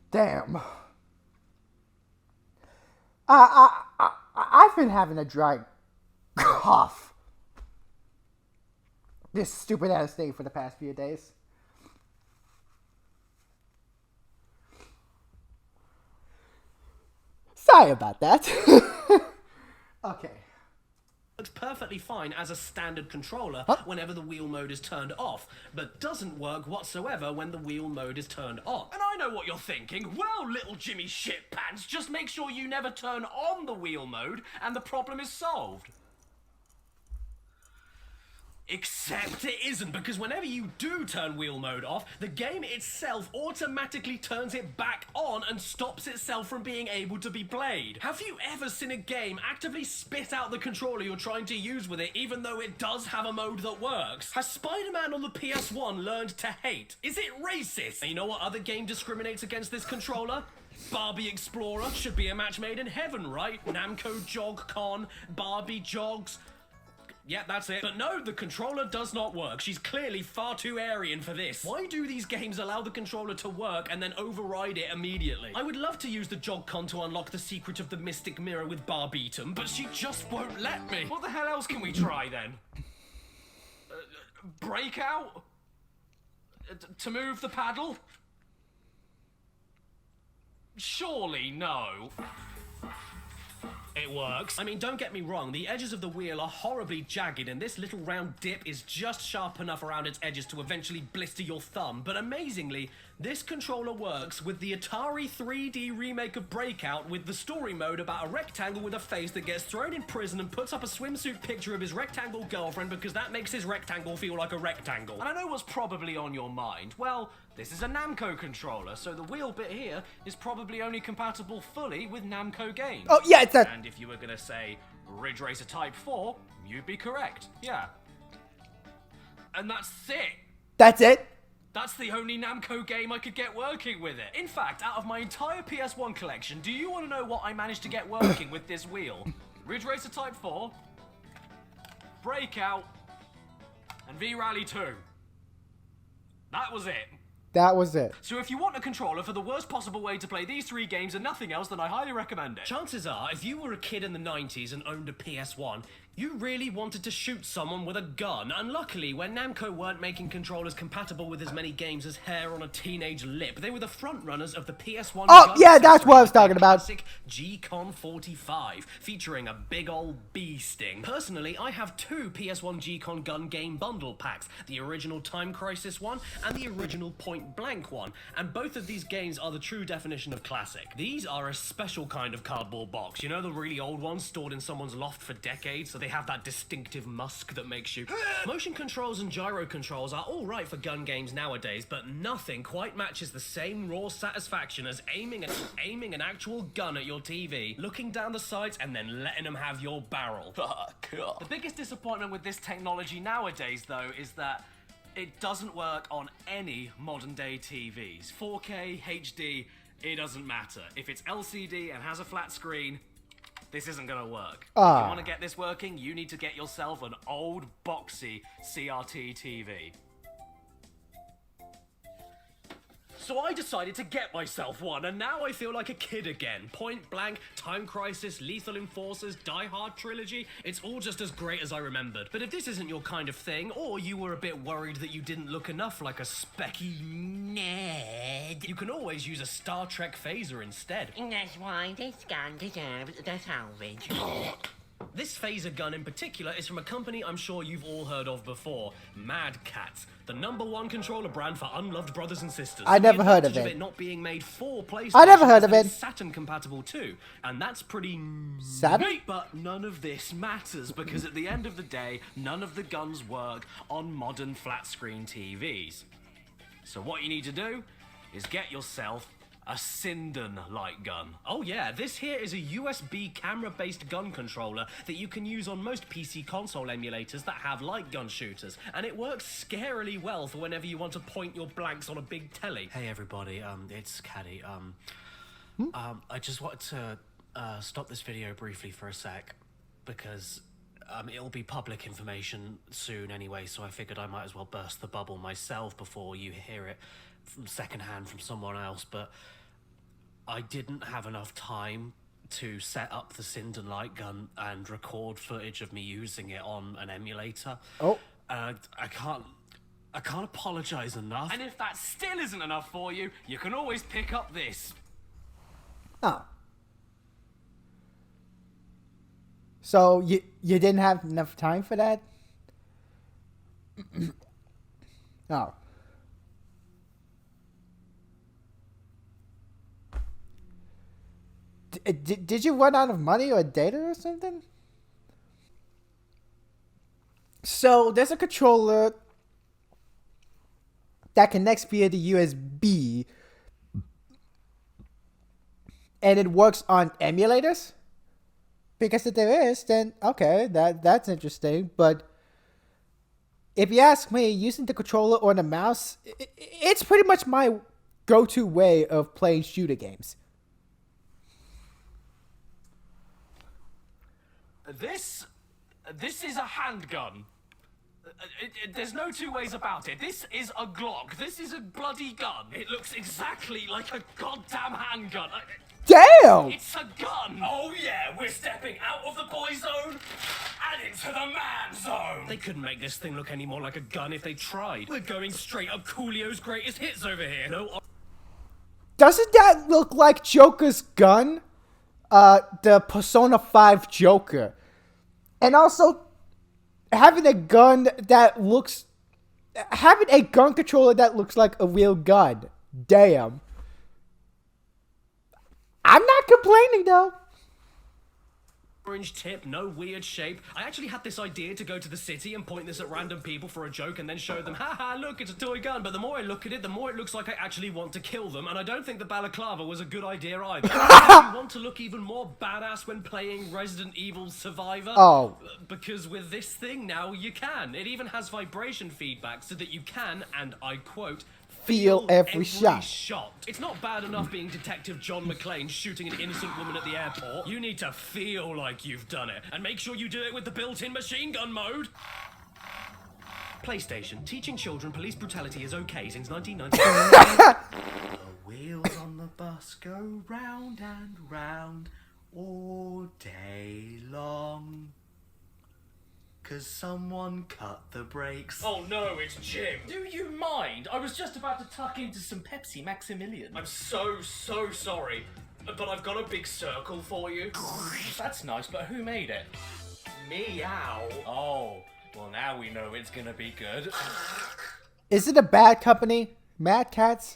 Damn. I've been having a dry cough. This stupid ass thing for the past few days. Sorry about that. Okay. Looks perfectly fine as a standard controller whenever the wheel mode is turned off, but doesn't work whatsoever when the wheel mode is turned on. And I know what you're thinking. Well, little Jimmy Shitpants, just make sure you never turn on the wheel mode and the problem is solved. Except it isn't, because whenever you do turn wheel mode off, the game itself automatically turns it back on and stops itself from being able to be played. Have you ever seen a game actively spit out the controller you're trying to use with it, even though it does have a mode that works? Has Spider-Man on the PS1 learned to hate? Is it racist? And you know what other game discriminates against this controller? Barbie Explorer should be a match made in heaven, right? Namco Jog Con, Barbie Jogs. Yeah, that's it. But no, the controller does not work. She's clearly far too Aryan for this. Why do these games allow the controller to work and then override it immediately? I would love to use the Jog Con to unlock the secret of the Mystic Mirror with Barbeatum, but she just won't let me. What the hell else can we try then? Breakout? To move the paddle? Surely no. It works. I mean, don't get me wrong, the edges of the wheel are horribly jagged and this little round dip is just sharp enough around its edges to eventually blister your thumb, but amazingly, this controller works with the Atari 3D remake of Breakout with the story mode about a rectangle with a face that gets thrown in prison and puts up a swimsuit picture of his rectangle girlfriend because that makes his rectangle feel like a rectangle. And I know what's probably on your mind. Well, this is a Namco controller, so the wheel bit here is probably only compatible fully with Namco games. Oh, yeah, it's a... And if you were gonna say Ridge Racer Type 4, you'd be correct. Yeah. And that's it. That's it? That's the only Namco game I could get working with it. In fact, out of my entire PS1 collection, do you want to know what I managed to get working with this wheel? Ridge Racer Type 4, Breakout, and V-Rally 2. That was it. That was it. So if you want a controller for the worst possible way to play these three games and nothing else, then I highly recommend it. Chances are, if you were a kid in the 90s and owned a PS1, you really wanted to shoot someone with a gun. And luckily, when Namco weren't making controllers compatible with as many games as hair on a teenage lip, they were the front runners of the PS1 Oh, yeah, that's what I was talking about. Classic G-Con 45, featuring a big old bee sting. Personally, I have two PS1 G-Con gun game bundle packs, the original Time Crisis one and the original Point Blank one, and both of these games are the true definition of classic. These are a special kind of cardboard box, you know, the really old ones stored in someone's loft for decades, so they have that distinctive musk that makes you... Motion controls and gyro controls are alright for gun games nowadays, but nothing quite matches the same raw satisfaction as aiming an actual gun at your TV, looking down the sights and then letting them have your barrel. The biggest disappointment with this technology nowadays, though, is that it doesn't work on any modern day TVs. 4K, HD, it doesn't matter. If it's LCD and has a flat screen, this isn't gonna work. If you want to get this working, you need to get yourself an old, boxy CRT TV. So I decided to get myself one, and now I feel like a kid again. Point Blank, Time Crisis, Lethal Enforcers, Die Hard Trilogy, it's all just as great as I remembered. But if this isn't your kind of thing, or you were a bit worried that you didn't look enough like a specky nerd, you can always use a Star Trek phaser instead. That's why this gun deserves the salvage. This phaser gun in particular is from a company I'm sure you've all heard of before, Mad Catz, the #1 controller brand for unloved brothers and sisters. I never heard of The advantage it. not being made for PlayStation. I never heard of is that it. it's Saturn compatible too, and that's pretty Saturn? But none of this matters because at the end of the day, none of the guns work on modern flat screen TVs. So what you need to do is get yourself a Sinden light gun. Oh yeah, this here is a USB camera-based gun controller that you can use on most PC console emulators that have light gun shooters, and it works scarily well for whenever you want to point your blanks on a big telly. Hey everybody, it's Caddy. I just wanted to stop this video briefly for a sec because it'll be public information soon anyway, so I figured I might as well burst the bubble myself before you hear it from secondhand from someone else. But I didn't have enough time to set up the Sinden light gun and record footage of me using it on an emulator. Oh. I can't apologize enough. And if that still isn't enough for you, you can always pick up this. Oh. So you didn't have enough time for that? Oh. Did you run out of money or data or something? So there's a controller that connects via the USB, and it works on emulators. Because if there is, then okay, that's interesting. But if you ask me, using the controller or the mouse, it's pretty much my go-to way of playing shooter games. This is a handgun. There's no two ways about it. This is a Glock. This is a bloody gun. It looks exactly like a goddamn handgun. Damn! It's a gun! Oh yeah, we're stepping out of the boy zone and into the man zone! They couldn't make this thing look any more like a gun if they tried. We're going straight up Coolio's greatest hits over here. No. Doesn't that look like Joker's gun? The Persona 5 Joker. And also, having a gun controller that looks like a real gun. Damn. I'm not complaining though. Orange tip, no weird shape. I actually had this idea to go to the city and point this at random people for a joke and then show them, haha, look, it's a toy gun. But the more I look at it, the more it looks like I actually want to kill them. And I don't think the balaclava was a good idea either. If you want to look even more badass when playing Resident Evil Survivor? Oh. Because with this thing now, you can. It even has vibration feedback so that you can, and I quote, Feel every shot. It's not bad enough being Detective John McClane shooting an innocent woman at the airport. You need to feel like you've done it. And make sure you do it with the built-in machine gun mode. PlayStation. Teaching children police brutality is okay since 1990. The wheels on the bus go round and round all day long. 'Cause someone cut the brakes. Oh no, it's Jim. Do you mind? I was just about to tuck into some Pepsi Maximilian. I'm so sorry. But I've got a big circle for you. That's nice, but who made it? Meow. Oh, well now we know it's gonna be good. Is it a bad company? Mad Catz?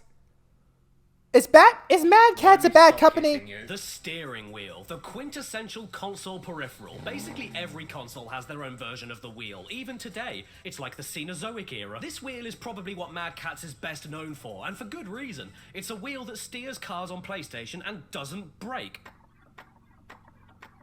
Is Mad Catz a bad company? The steering wheel, the quintessential console peripheral. Basically every console has their own version of the wheel, even today. It's like the Cenozoic era. This wheel is probably what Mad Catz is best known for, and for good reason. It's a wheel that steers cars on PlayStation and doesn't break.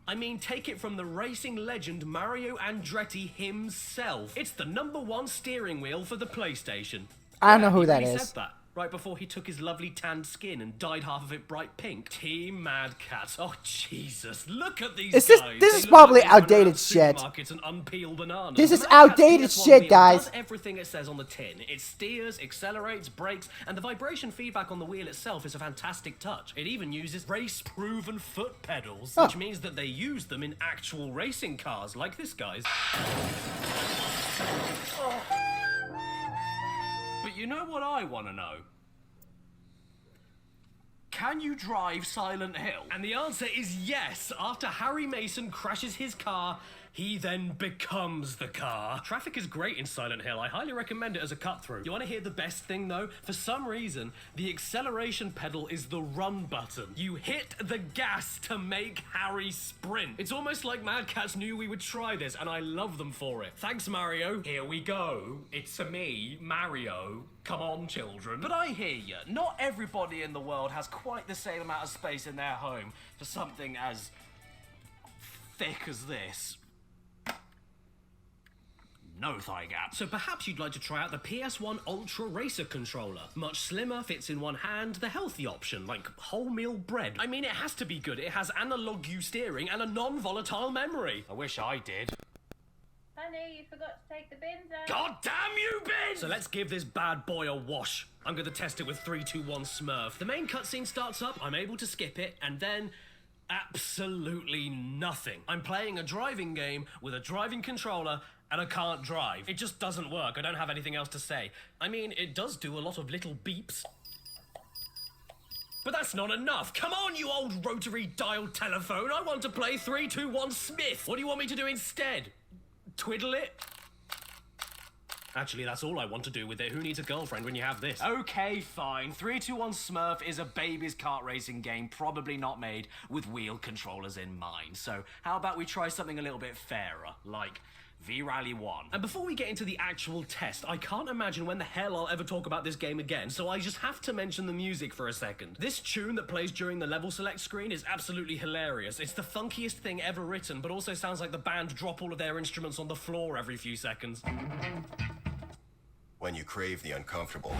I mean, take it from the racing legend Mario Andretti himself. It's the #1 steering wheel for the PlayStation. I don't know who that He is. said that right before he took his lovely tanned skin and dyed half of it bright pink. Team Mad Catz. Oh Jesus! Look at these guys. This They is look probably like they run outdated around shit. Supermarkets and unpeel bananas. This The is Mad Catz outdated PS1 shit, wheel guys. Does everything it says on the tin. It steers, accelerates, brakes, and the vibration feedback on the wheel itself is a fantastic touch. It even uses race-proven foot pedals, which means that they use them in actual racing cars, like this guy's. But you know what I want to know? Can you drive Silent Hill? And the answer is yes. After Harry Mason crashes his car, he then becomes the car. Traffic is great in Silent Hill. I highly recommend it as a cut-through. You want to hear the best thing, though? For some reason, the acceleration pedal is the run button. You hit the gas to make Harry sprint. It's almost like Mad Catz knew we would try this, and I love them for it. Thanks, Mario. Here we go. It's me, Mario. Come on, children. But I hear you. Not everybody in the world has quite the same amount of space in their home for something as thick as this. No thigh gap. So perhaps you'd like to try out the PS1 Ultra Racer controller. Much slimmer, fits in one hand, the healthy option, like wholemeal bread. I mean, it has to be good. It has analog U steering and a non-volatile memory. I wish I did. Honey, you forgot to take the bins out. God damn you, Ben! So let's give this bad boy a wash. I'm going to test it with 3, 2, 1 Smurf. The main cutscene starts up, I'm able to skip it, and then absolutely nothing. I'm playing a driving game with a driving controller and I can't drive. It just doesn't work. I don't have anything else to say. I mean, it does do a lot of little beeps. But that's not enough. Come on, you old rotary dial telephone. I want to play 3, 2, 1 Smith. What do you want me to do instead? Twiddle it? Actually, that's all I want to do with it. Who needs a girlfriend when you have this? Okay, fine. 3, 2, 1 Smurf is a baby's kart racing game, probably not made with wheel controllers in mind. So how about we try something a little bit fairer, like V-Rally 1. And before we get into the actual test, I can't imagine when the hell I'll ever talk about this game again, so I just have to mention the music for a second. This tune that plays during the level select screen is absolutely hilarious. It's the funkiest thing ever written, but also sounds like the band drop all of their instruments on the floor every few seconds. When you crave the uncomfortable,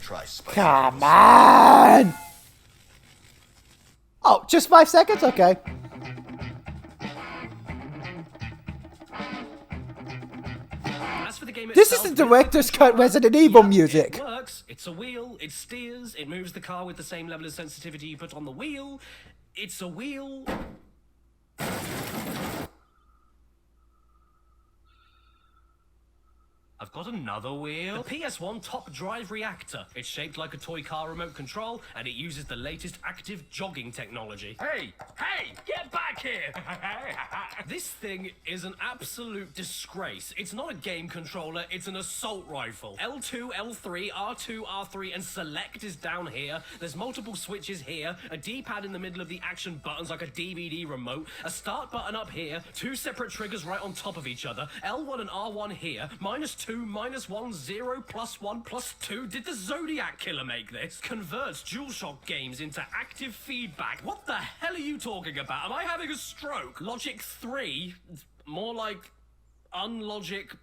try spicy. Come on! Oh, just 5 seconds? Okay. As for the game This itself, is the director's cut Resident Evil music. It works. It's a wheel. It steers. It moves the car with the same level of sensitivity you put on the wheel. It's a wheel. I've got another wheel. The PS1 top Drive Reactor. It's shaped like a toy car remote control, and it uses the latest active jogging technology. Hey, get back here! This thing is an absolute disgrace. It's not a game controller, it's an assault rifle. L2, L3, R2, R3, and select is down here. There's multiple switches here, a D-pad in the middle of the action buttons like a DVD remote, a start button up here, 2 separate triggers right on top of each other, L1 and R1 here, -2, -1, 0, +1, +2. Did the Zodiac Killer make this? Converts DualShock games into active feedback. What the hell are you talking about? Am I having a stroke? Logic 3? More like Unlogic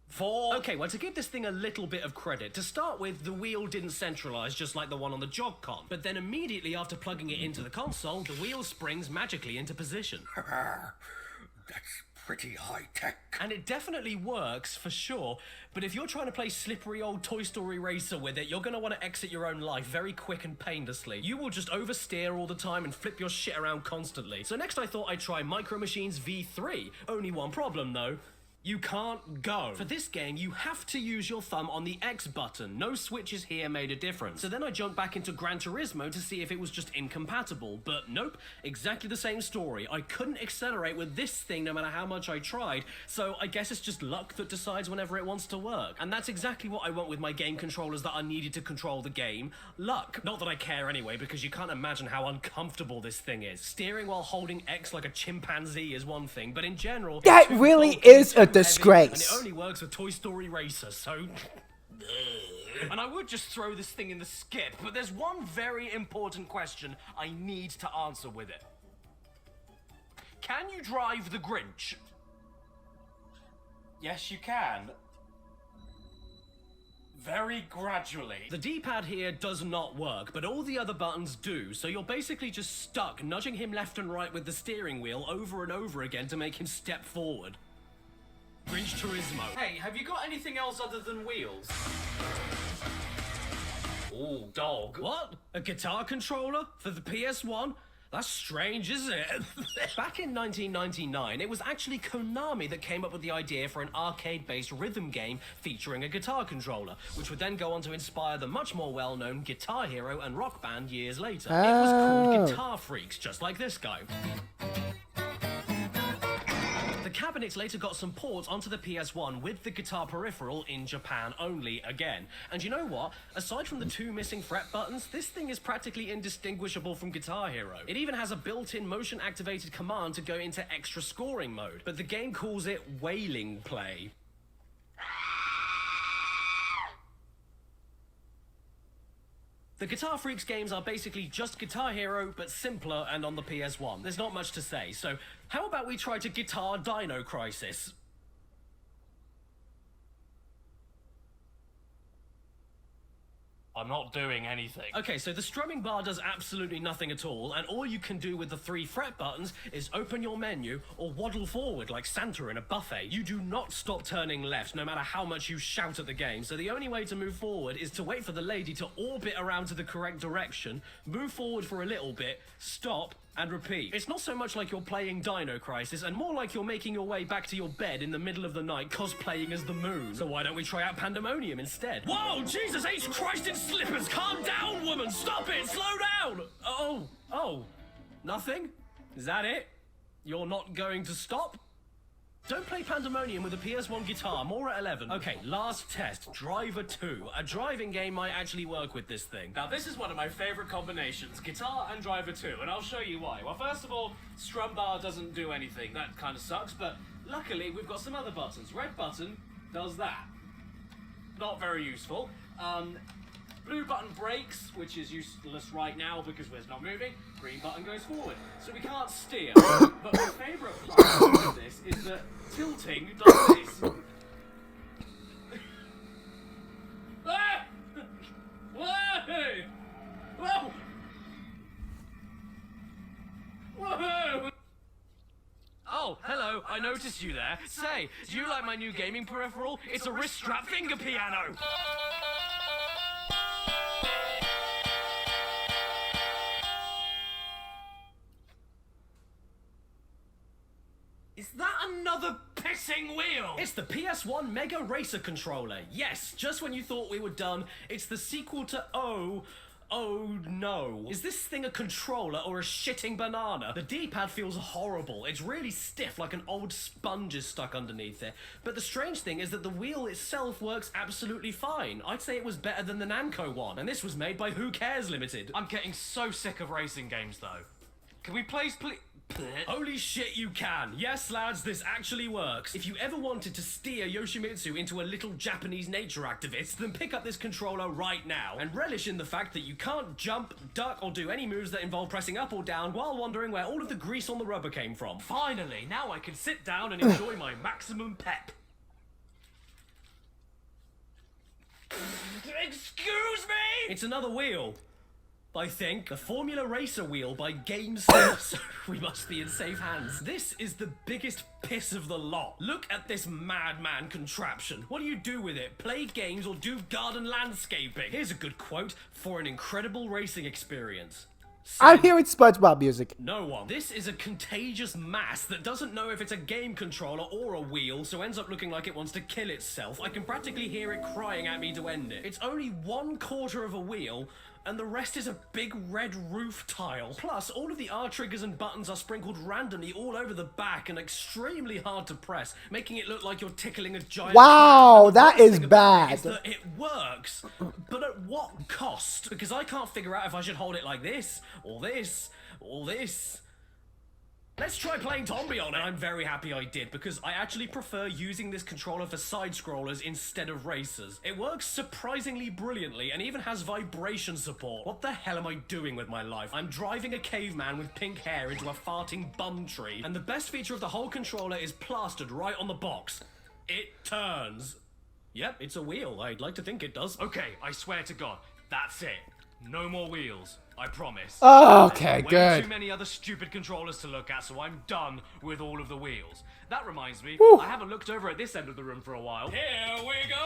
4? Okay, well, to give this thing a little bit of credit, to start with, the wheel didn't centralize just like the one on the Jog Con. But then immediately after plugging it into the console, the wheel springs magically into position. That's pretty high-tech. And it definitely works, for sure, but if you're trying to play slippery old Toy Story Racer with it, you're going to want to exit your own life very quick and painlessly. You will just oversteer all the time and flip your shit around constantly. So next I thought I'd try Micro Machines V3. Only one problem, though. You can't go. For this game, you have to use your thumb on the X button. No switches here made a difference. So then I jumped back into Gran Turismo to see if it was just incompatible, but nope, exactly the same story. I couldn't accelerate with this thing no matter how much I tried, so I guess it's just luck that decides whenever it wants to work. And that's exactly what I want with my game controllers that are needed to control the game. Luck. Not that I care anyway, because you can't imagine how uncomfortable this thing is. Steering while holding X like a chimpanzee is one thing, but in general, that really is a disgrace. And it only works with Toy Story Racer, so... And I would just throw this thing in the skip, but there's one very important question I need to answer with it. Can you drive the Grinch? Yes, you can. Very gradually. The D-pad here does not work, but all the other buttons do, so you're basically just stuck nudging him left and right with the steering wheel over and over again to make him step forward. Grinch Turismo. Hey, have you got anything else other than wheels? Ooh, dog. What? A guitar controller? For the PS1? That's strange, isn't it? Back in 1999, it was actually Konami that came up with the idea for an arcade-based rhythm game featuring a guitar controller, which would then go on to inspire the much more well-known Guitar Hero and Rock Band years later. It was called Guitar Freaks, just like this guy. The cabinets later got some ports onto the PS1 with the guitar peripheral in Japan only again. And you know what? Aside from the 2 missing fret buttons, this thing is practically indistinguishable from Guitar Hero. It even has a built-in motion-activated command to go into extra scoring mode, but the game calls it wailing play. The Guitar Freaks games are basically just Guitar Hero, but simpler and on the PS1. There's not much to say, so how about we try to guitar Dino Crisis? I'm not doing anything. Okay, so the strumming bar does absolutely nothing at all, and all you can do with the 3 fret buttons is open your menu or waddle forward like Santa in a buffet. You do not stop turning left, no matter how much you shout at the game, so the only way to move forward is to wait for the lady to orbit around to the correct direction, move forward for a little bit, stop, and repeat. It's not so much like you're playing Dino Crisis, and more like you're making your way back to your bed in the middle of the night cosplaying as the moon. So why don't we try out Pandemonium instead? Whoa, Jesus H. Christ in slippers! Calm down, woman! Stop it! Slow down! Oh, nothing? Is that it? You're not going to stop? Don't play Pandemonium with a PS1 guitar, more at 11. Okay, last test, Driver 2. A driving game might actually work with this thing. Now this is one of my favorite combinations, guitar and Driver 2, and I'll show you why. Well, first of all, strum bar doesn't do anything. That kind of sucks, but luckily we've got some other buttons. Red button does that. Not very useful. Blue button brakes, which is useless right now because we're not moving. Green button goes forward. So we can't steer. But my favourite part of this is that tilting does this. Ah! Whoa! Whoa! Whoa! Oh, hello, I noticed you there. Say, do you like my new gaming peripheral? It's a wrist strap finger piano! Is that another pissing wheel? It's the PS1 Mega Racer controller. Yes, just when you thought we were done, it's the sequel to Oh no. Is this thing a controller or a shitting banana? The D-pad feels horrible. It's really stiff, like an old sponge is stuck underneath it. But the strange thing is that the wheel itself works absolutely fine. I'd say it was better than the Namco one, and this was made by Who Cares Limited. I'm getting so sick of racing games, though. Can we please... Holy shit, you can. Yes, lads, this actually works. If you ever wanted to steer Yoshimitsu into a little Japanese nature activist, then pick up this controller right now and relish in the fact that you can't jump, duck, or do any moves that involve pressing up or down while wondering where all of the grease on the rubber came from. Finally, now I can sit down and enjoy my maximum pep. Excuse me? It's another wheel. I think. The Formula Racer wheel by Gamester, so we must be in safe hands. This is the biggest piss of the lot. Look at this madman contraption. What do you do with it? Play games or do garden landscaping? Here's a good quote: for an incredible racing experience. I'm hearing SpongeBob music. No one. This is a contagious mass that doesn't know if it's a game controller or a wheel, so ends up looking like it wants to kill itself. I can practically hear it crying at me to end it. It's only 1/4 of a wheel, and the rest is a big red roof tile. Plus, all of the R triggers and buttons are sprinkled randomly all over the back and extremely hard to press, making it look like you're tickling a giant... Wow, that is bad. Is that it works, but at what cost? Because I can't figure out if I should hold it like this, or this, or this. Let's try playing Tombi on it. I'm very happy I did, because I actually prefer using this controller for side-scrollers instead of racers. It works surprisingly brilliantly and even has vibration support. What the hell am I doing with my life? I'm driving a caveman with pink hair into a farting bum tree, and the best feature of the whole controller is plastered right on the box. It turns. Yep, it's a wheel. I'd like to think it does. Okay, I swear to God, that's it. No more wheels. I promise. Oh, okay, There's good. way too many other stupid controllers to look at, so I'm done with all of the wheels. That reminds me, Whew. I haven't looked over at this end of the room for a while. Here we go!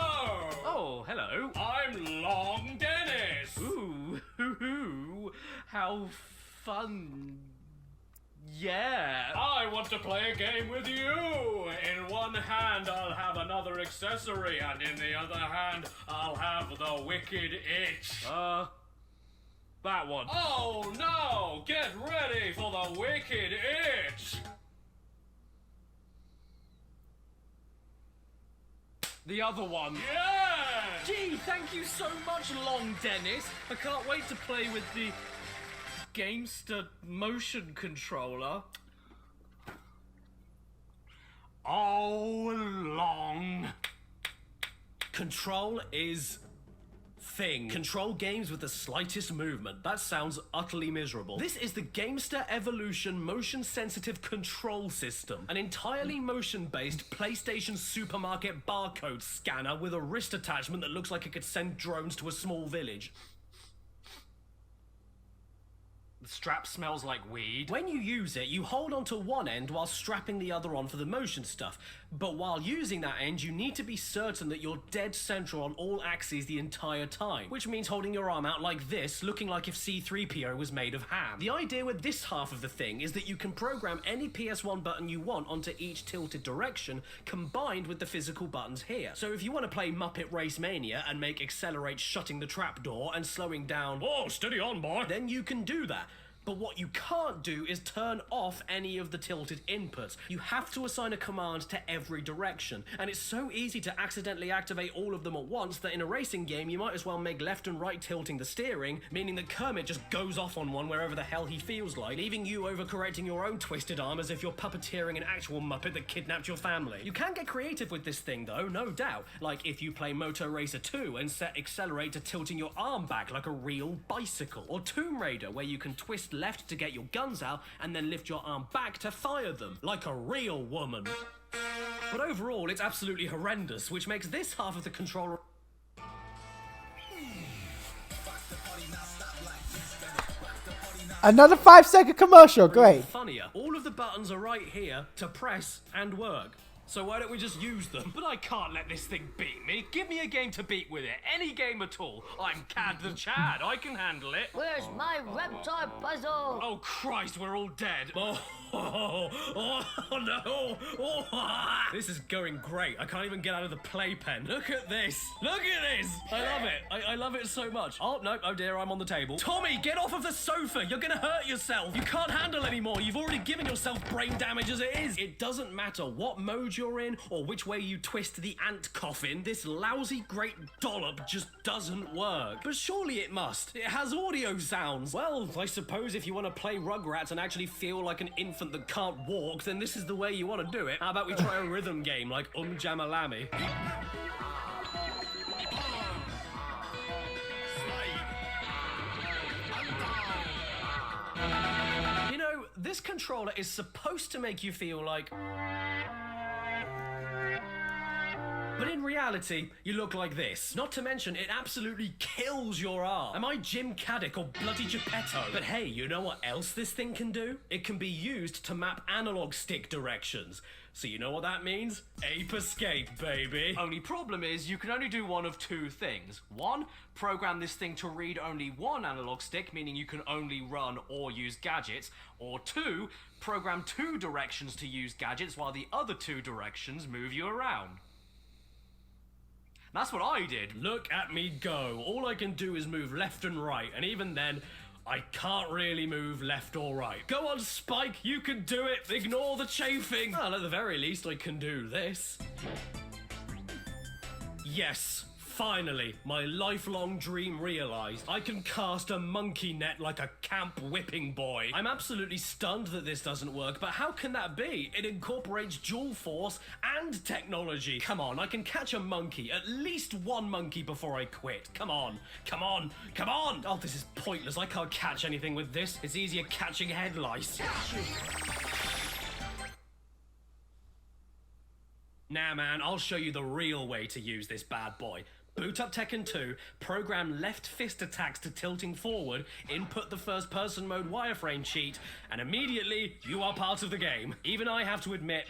Oh, hello. I'm Long Dennis! Ooh, hoo-hoo. How fun. Yeah. I want to play a game with you. In one hand, I'll have another accessory, and in the other hand, I'll have the wicked itch. That one. Oh no! Get ready for the wicked itch. The other one. Yeah! Gee, thank you so much, Long Dennis. I can't wait to play with the Gamester motion controller. Oh, Long. Control is thing. Control games with the slightest movement. That sounds utterly miserable. This is the Gamester Evolution motion-sensitive control system. An entirely motion-based PlayStation supermarket barcode scanner with a wrist attachment that looks like it could send drones to a small village. The strap smells like weed. When you use it, you hold onto one end while strapping the other on for the motion stuff. But while using that end, you need to be certain that you're dead central on all axes the entire time. Which means holding your arm out like this, looking like if C-3PO was made of ham. The idea with this half of the thing is that you can program any PS1 button you want onto each tilted direction, combined with the physical buttons here. So if you want to play Muppet Race Mania and make accelerate shutting the trapdoor and slowing down, "Oh, steady on, boy," then you can do that. But what you can't do is turn off any of the tilted inputs. You have to assign a command to every direction, and it's so easy to accidentally activate all of them at once that in a racing game you might as well make left and right tilting the steering, meaning that Kermit just goes off on one wherever the hell he feels like, leaving you overcorrecting your own twisted arm as if you're puppeteering an actual Muppet that kidnapped your family. You can get creative with this thing though, no doubt, like if you play Moto Racer 2 and set accelerate to tilting your arm back like a real bicycle, or Tomb Raider where you can twist left to get your guns out and then lift your arm back to fire them, like a real woman. But overall, it's absolutely horrendous, which makes this half of the controller Another 5-second commercial, great. funnier. All of the buttons are right here to press and work. So why don't we just use them? But I can't let this thing beat me. Give me a game to beat with it. Any game at all. I'm Cad the Chad. I can handle it. Where's my reptile puzzle? Oh, Christ, we're all dead. Oh no! Oh, this is going great. I can't even get out of the playpen. Look at this! Look at this! I love it. I love it so much. Oh no! Oh dear! I'm on the table. Tommy, get off of the sofa! You're gonna hurt yourself. You can't handle anymore. You've already given yourself brain damage as it is. It doesn't matter what mode you're in or which way you twist the ant coffin. This lousy great dollop just doesn't work. But surely it must. It has audio sounds. Well, I suppose if you want to play Rugrats and actually feel like an infant that can't walk, then this is the way you want to do it. How about we try a rhythm game like Jamalami? You know, this controller is supposed to make you feel like... But in reality, you look like this. Not to mention, it absolutely kills your arm. Am I Jim Caddick or bloody Geppetto? But hey, you know what else this thing can do? It can be used to map analog stick directions. So you know what that means? Ape escape, baby. Only problem is you can only do one of two things. One, program this thing to read only one analog stick, meaning you can only run or use gadgets. Or two, program two directions to use gadgets while the other two directions move you around. That's what I did. Look at me go. All I can do is move left and right, and even then, I can't really move left or right. Go on, Spike, you can do it. Ignore the chafing. Well, at the very least, I can do this. Yes. Finally, my lifelong dream realized. I can cast a monkey net like a camp whipping boy. I'm absolutely stunned that this doesn't work, but how can that be? It incorporates dual force and technology. Come on, I can catch a monkey, at least one monkey before I quit. Come on, come on, come on! Oh, this is pointless. I can't catch anything with this. It's easier catching head lice. Nah, man, I'll show you the real way to use this bad boy. Boot up Tekken 2, program left fist attacks to tilting forward, input the first person mode wireframe cheat, and immediately you are part of the game. Even I have to admit,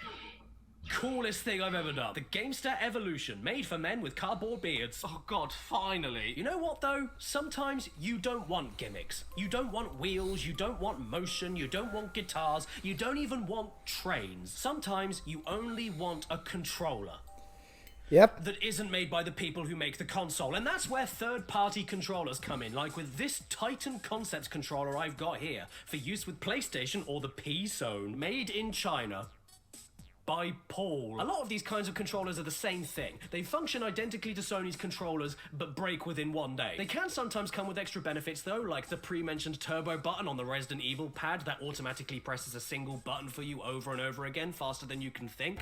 coolest thing I've ever done. The Gamester Evolution, made for men with cardboard beards. Oh god, finally. You know what though? Sometimes you don't want gimmicks. You don't want wheels, you don't want motion, you don't want guitars, you don't even want trains. Sometimes you only want a controller. Yep. That isn't made by the people who make the console. And that's where third-party controllers come in, like with this Titan Concepts controller I've got here, for use with PlayStation or the P-Zone, made in China. By Paul. A lot of these kinds of controllers are the same thing. They function identically to Sony's controllers, but break within one day. They can sometimes come with extra benefits though, like the pre-mentioned turbo button on the Resident Evil pad that automatically presses a single button for you over and over again, faster than you can think.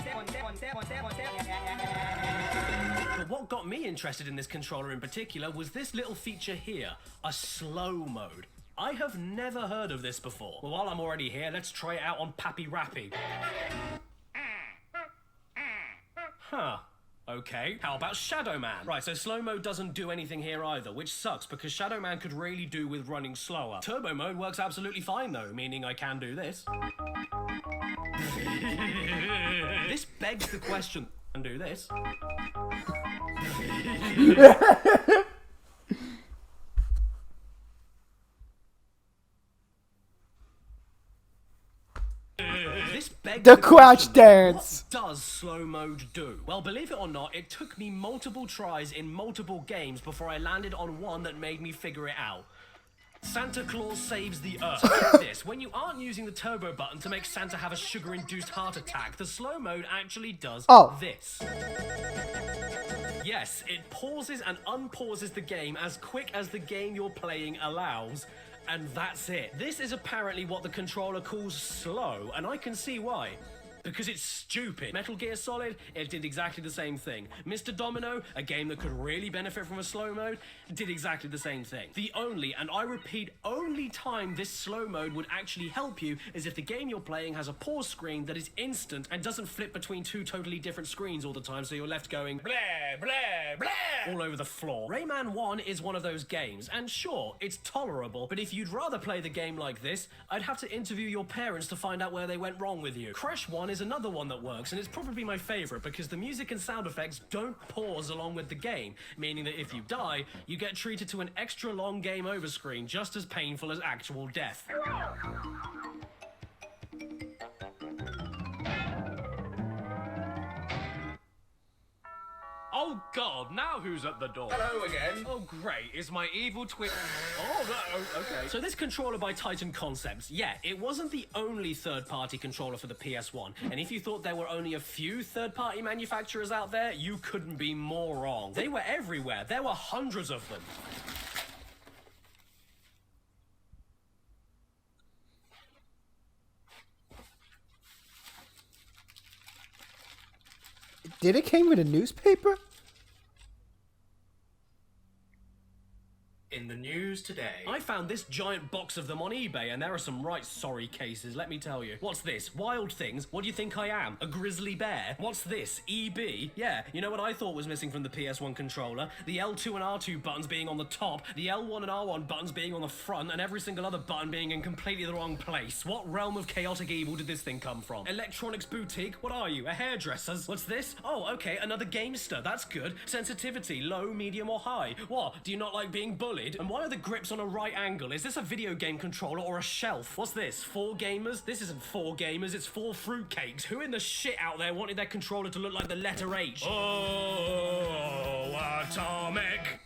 But what got me interested in this controller in particular was this little feature here, a slow mode. I have never heard of this before. Well, while I'm already here, let's try it out on Pappy Rappy. Huh. Okay, how about Shadow Man? Right, so slow mode doesn't do anything here either, which sucks because Shadow Man could really do with running slower. Turbo mode works absolutely fine though, meaning I can do this. This begs the question, and do this. The crouch dance! What does slow mode do? Well, believe it or not, it took me multiple tries in multiple games before I landed on one that made me figure it out. Santa Claus saves the Earth. Get this, when you aren't using the turbo button to make Santa have a sugar-induced heart attack, the slow mode actually does this. Yes, it pauses and unpauses the game as quick as the game you're playing allows. And that's it. This is apparently what the controller calls slow, and I can see why. Because it's stupid. Metal Gear Solid, it did exactly the same thing. Mr. Domino, a game that could really benefit from a slow mode, did exactly the same thing. The only, and I repeat, only time this slow mode would actually help you is if the game you're playing has a pause screen that is instant and doesn't flip between two totally different screens all the time, so you're left going blah, blah, blah, all over the floor. Rayman 1 is one of those games, and sure, it's tolerable, but if you'd rather play the game like this, I'd have to interview your parents to find out where they went wrong with you. Crash 1 is another one that works, and it's probably my favorite because the music and sound effects don't pause along with the game, meaning that if you die, you get treated to an extra long game over screen, just as painful as actual death. Oh god, now who's at the door? Hello again. Oh great, it's my evil twin. Oh, no, okay. So this controller by Titan Concepts, yeah, it wasn't the only third-party controller for the PS1, and if you thought there were only a few third-party manufacturers out there, you couldn't be more wrong. They were everywhere. There were hundreds of them. Did it came with a newspaper? In the news today. I found this giant box of them on eBay, and there are some right sorry cases, let me tell you. What's this? Wild Things? What do you think I am? A grizzly bear? What's this? EB? Yeah, you know what I thought was missing from the PS1 controller? The L2 and R2 buttons being on the top, the L1 and R1 buttons being on the front, and every single other button being in completely the wrong place. What realm of chaotic evil did this thing come from? Electronics Boutique? What are you? A hairdresser's? What's this? Oh, okay, another Gamester. That's good. Sensitivity, low, medium, or high. What? Do you not like being bullied? And why are the grips on a right angle? Is this a video game controller or a shelf? What's this? 4 gamers? This isn't 4 gamers, it's 4 fruitcakes. Who in the shit out there wanted their controller to look like the letter H? Oh, atomic!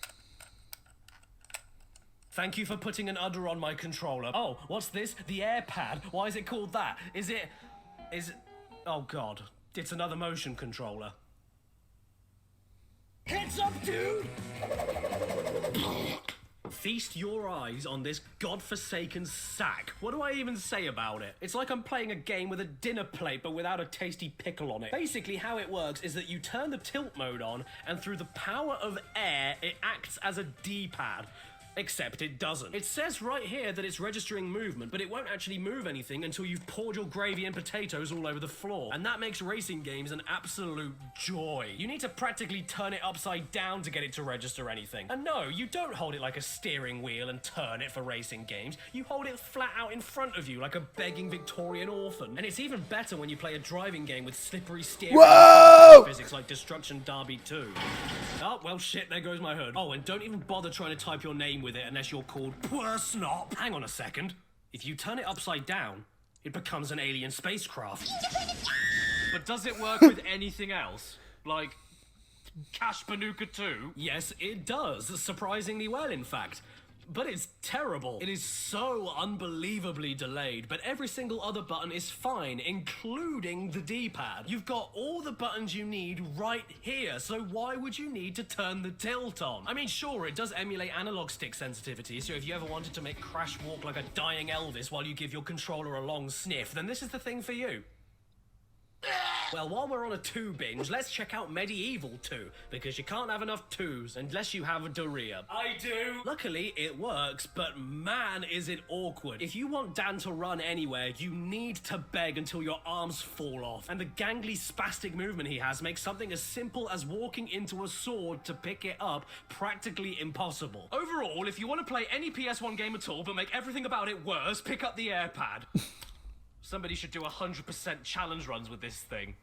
Thank you for putting an udder on my controller. Oh, what's this? The AirPad. Why is it called that? Is it... Oh god. It's another motion controller. Heads up, dude! Feast your eyes on this godforsaken sack. What do I even say about it? It's like I'm playing a game with a dinner plate but without a tasty pickle on it. Basically how it works is that you turn the tilt mode on and through the power of air it acts as a D-pad. Except it doesn't. It says right here that it's registering movement, but it won't actually move anything until you've poured your gravy and potatoes all over the floor. And that makes racing games an absolute joy. You need to practically turn it upside down to get it to register anything. And no, you don't hold it like a steering wheel and turn it for racing games. You hold it flat out in front of you like a begging Victorian orphan. And it's even better when you play a driving game with slippery steering physics like Destruction Derby 2. Oh, well shit, there goes my hood. Oh, and don't even bother trying to type your name with it unless you're called Poor Snot. Hang on a second. If you turn it upside down, it becomes an alien spacecraft. But does it work with anything else? Like Cash Banuka 2? Yes, it does. Surprisingly well, in fact. But it's terrible. It is so unbelievably delayed, but every single other button is fine, including the D-pad. You've got all the buttons you need right here, so why would you need to turn the tilt on? I mean, sure, it does emulate analog stick sensitivity, so if you ever wanted to make Crash walk like a dying Elvis while you give your controller a long sniff, then this is the thing for you. Well, while we're on a 2 binge, let's check out Medieval 2, because you can't have enough 2s unless you have a diarrhea. I do. Luckily, it works, but man, is it awkward. If you want Dan to run anywhere, you need to beg until your arms fall off. And the gangly, spastic movement he has makes something as simple as walking into a sword to pick it up practically impossible. Overall, if you want to play any PS1 game at all but make everything about it worse, pick up the AirPad. Somebody should do 100% challenge runs with this thing.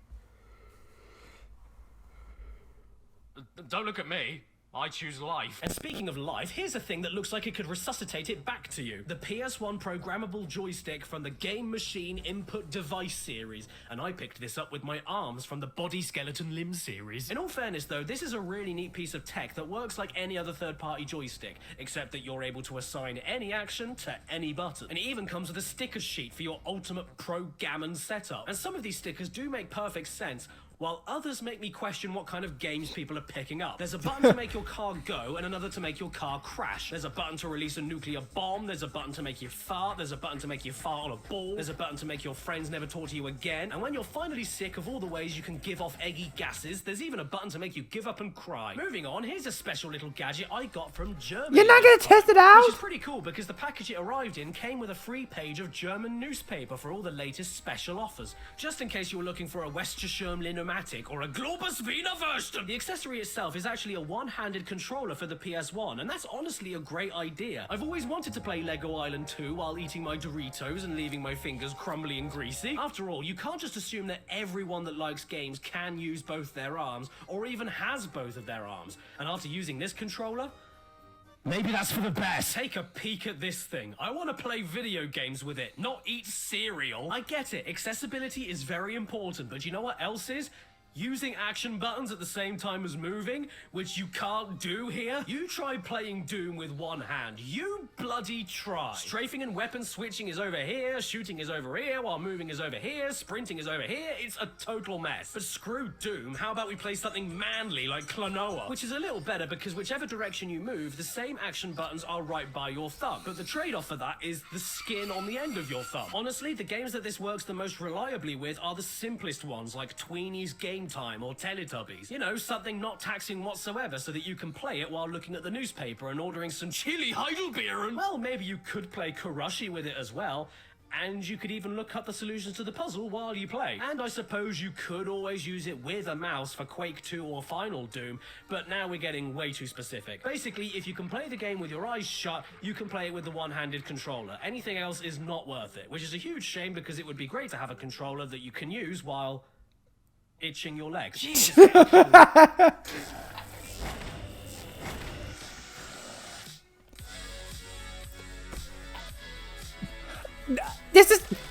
Don't look at me. I choose life. And speaking of life, here's a thing that looks like it could resuscitate it back to you. The PS1 programmable joystick from the Game Machine Input Device series. And I picked this up with my arms from the Body Skeleton Limb series. In all fairness though, this is a really neat piece of tech that works like any other third-party joystick, except that you're able to assign any action to any button. And it even comes with a sticker sheet for your ultimate pro-gammon setup. And some of these stickers do make perfect sense, while others make me question what kind of games people are picking up. There's a button to make your car go, and another to make your car crash. There's a button to release a nuclear bomb, there's a button to make you fart, there's a button to make you fart on a ball, there's a button to make your friends never talk to you again, and when you're finally sick of all the ways you can give off eggy gases, there's even a button to make you give up and cry. Moving on, here's a special little gadget I got from Germany. You're not gonna test it out? Which is pretty cool, because the package it arrived in came with a free page of German newspaper for all the latest special offers, just in case you were looking for a Westerschirm Linomatic or a Globus Wiener Würsten. The accessory itself is actually a one-handed controller for the PS1, and that's honestly a great idea. I've always wanted to play Lego Island 2 while eating my Doritos and leaving my fingers crumbly and greasy. After all, you can't just assume that everyone that likes games can use both their arms, or even has both of their arms. And after using this controller, maybe that's for the best. Take a peek at this thing. I want to play video games with it, not eat cereal. I get it, accessibility is very important, but you know what else is? Using action buttons at the same time as moving, which you can't do here. You try playing Doom with one hand. You bloody try. Strafing and weapon switching is over here, shooting is over here, while moving is over here, sprinting is over here. It's a total mess. But screw Doom, how about we play something manly like Klonoa? Which is a little better because whichever direction you move, the same action buttons are right by your thumb. But the trade-off for that is the skin on the end of your thumb. Honestly, the games that this works the most reliably with are the simplest ones, like Tweeny's Game Time or Teletubbies. You know, something not taxing whatsoever so that you can play it while looking at the newspaper and ordering some chili Heidelbeeren. Well, maybe you could play Karashi with it as well. And you could even look up the solutions to the puzzle while you play. And I suppose you could always use it with a mouse for Quake 2 or Final Doom, but now we're getting way too specific. Basically, if you can play the game with your eyes shut, you can play it with the one-handed controller. Anything else is not worth it, which is a huge shame because it would be great to have a controller that you can use while itching your legs. Jesus.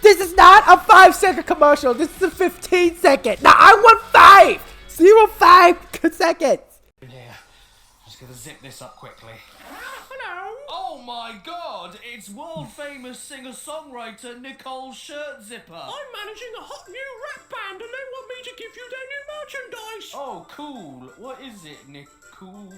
This is not a 5-second commercial. This is a 15-second. Now I want 5 seconds. Yeah, just gonna zip this up quickly. Hello. Oh my God! It's world famous singer-songwriter Nicole Shirt Zipper. I'm managing a hot new rap band, and they want me to give you their new merchandise. Oh, cool. What is it, Nicole?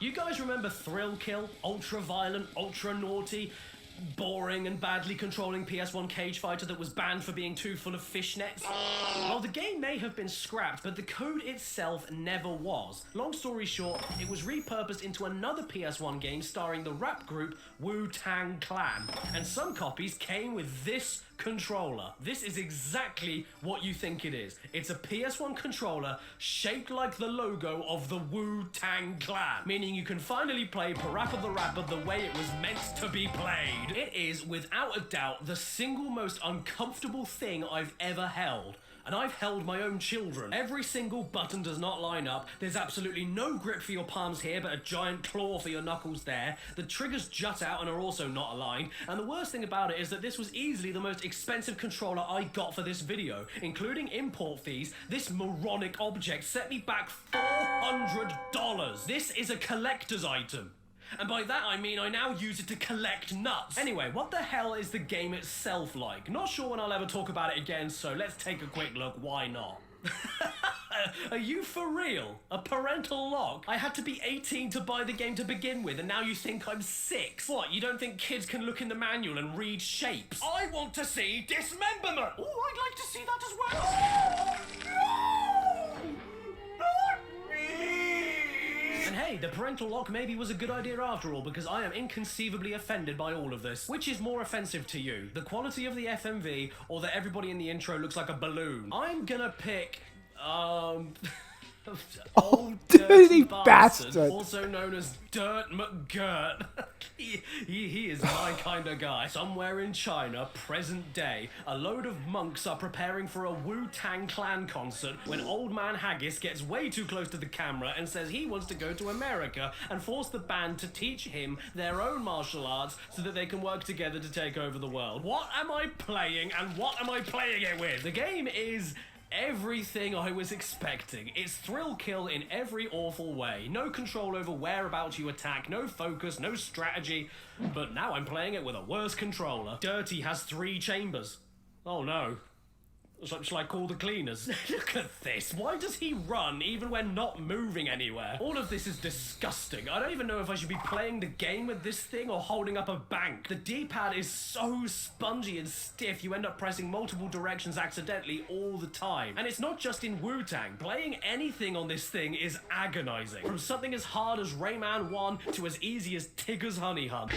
You guys remember Thrill Kill, Ultra Violent, Ultra Naughty? boring and badly controlling PS1 cage fighter that was banned for being too full of fishnets? Well, the game may have been scrapped, but the code itself never was. Long story short, it was repurposed into another PS1 game starring the rap group Wu-Tang Clan, and some copies came with this controller. This is exactly what you think it is. It's a PS1 controller shaped like the logo of the Wu-Tang Clan, meaning you can finally play Parappa the Rapper the way it was meant to be played. It is, without a doubt, the single most uncomfortable thing I've ever held. And I've held my own children. Every single button does not line up. There's absolutely no grip for your palms here, but a giant claw for your knuckles there. The triggers jut out and are also not aligned. And the worst thing about it is that this was easily the most expensive controller I got for this video. Including import fees, this moronic object set me back $400. This is a collector's item. And by that I mean I now use it to collect nuts. Anyway, what the hell is the game itself like? Not sure when I'll ever talk about it again, so let's take a quick look. Why not? Are you for real? A parental lock? I had to be 18 to buy the game to begin with, and now you think I'm 6? What, you don't think kids can look in the manual and read shapes? I want to see dismemberment! Oh, I'd like to see that as well. And hey, the parental lock maybe was a good idea after all, because I am inconceivably offended by all of this. Which is more offensive to you? The quality of the FMV, or that everybody in the intro looks like a balloon? I'm gonna pick, old dirty bastard, also known as Dirt McGirt. he is my kind of guy. Somewhere in China, present day, a load of monks are preparing for a Wu-Tang Clan concert when old man Haggis gets way too close to the camera and says he wants to go to America and force the band to teach him their own martial arts so that they can work together to take over the world. What am I playing, and what am I playing it with? The game is everything I was expecting. It's thrill kill in every awful way. No control over whereabouts you attack, no focus, no strategy. But now I'm playing it with a worse controller. Dirty has 3 chambers. Oh no. Shall I call the cleaners? Look at this. Why does he run even when not moving anywhere? All of this is disgusting. I don't even know if I should be playing the game with this thing or holding up a bank. The D-pad is so spongy and stiff you end up pressing multiple directions accidentally all the time. And it's not just in Wu-Tang. Playing anything on this thing is agonizing. From something as hard as Rayman 1 to as easy as Tigger's Honey Hunt.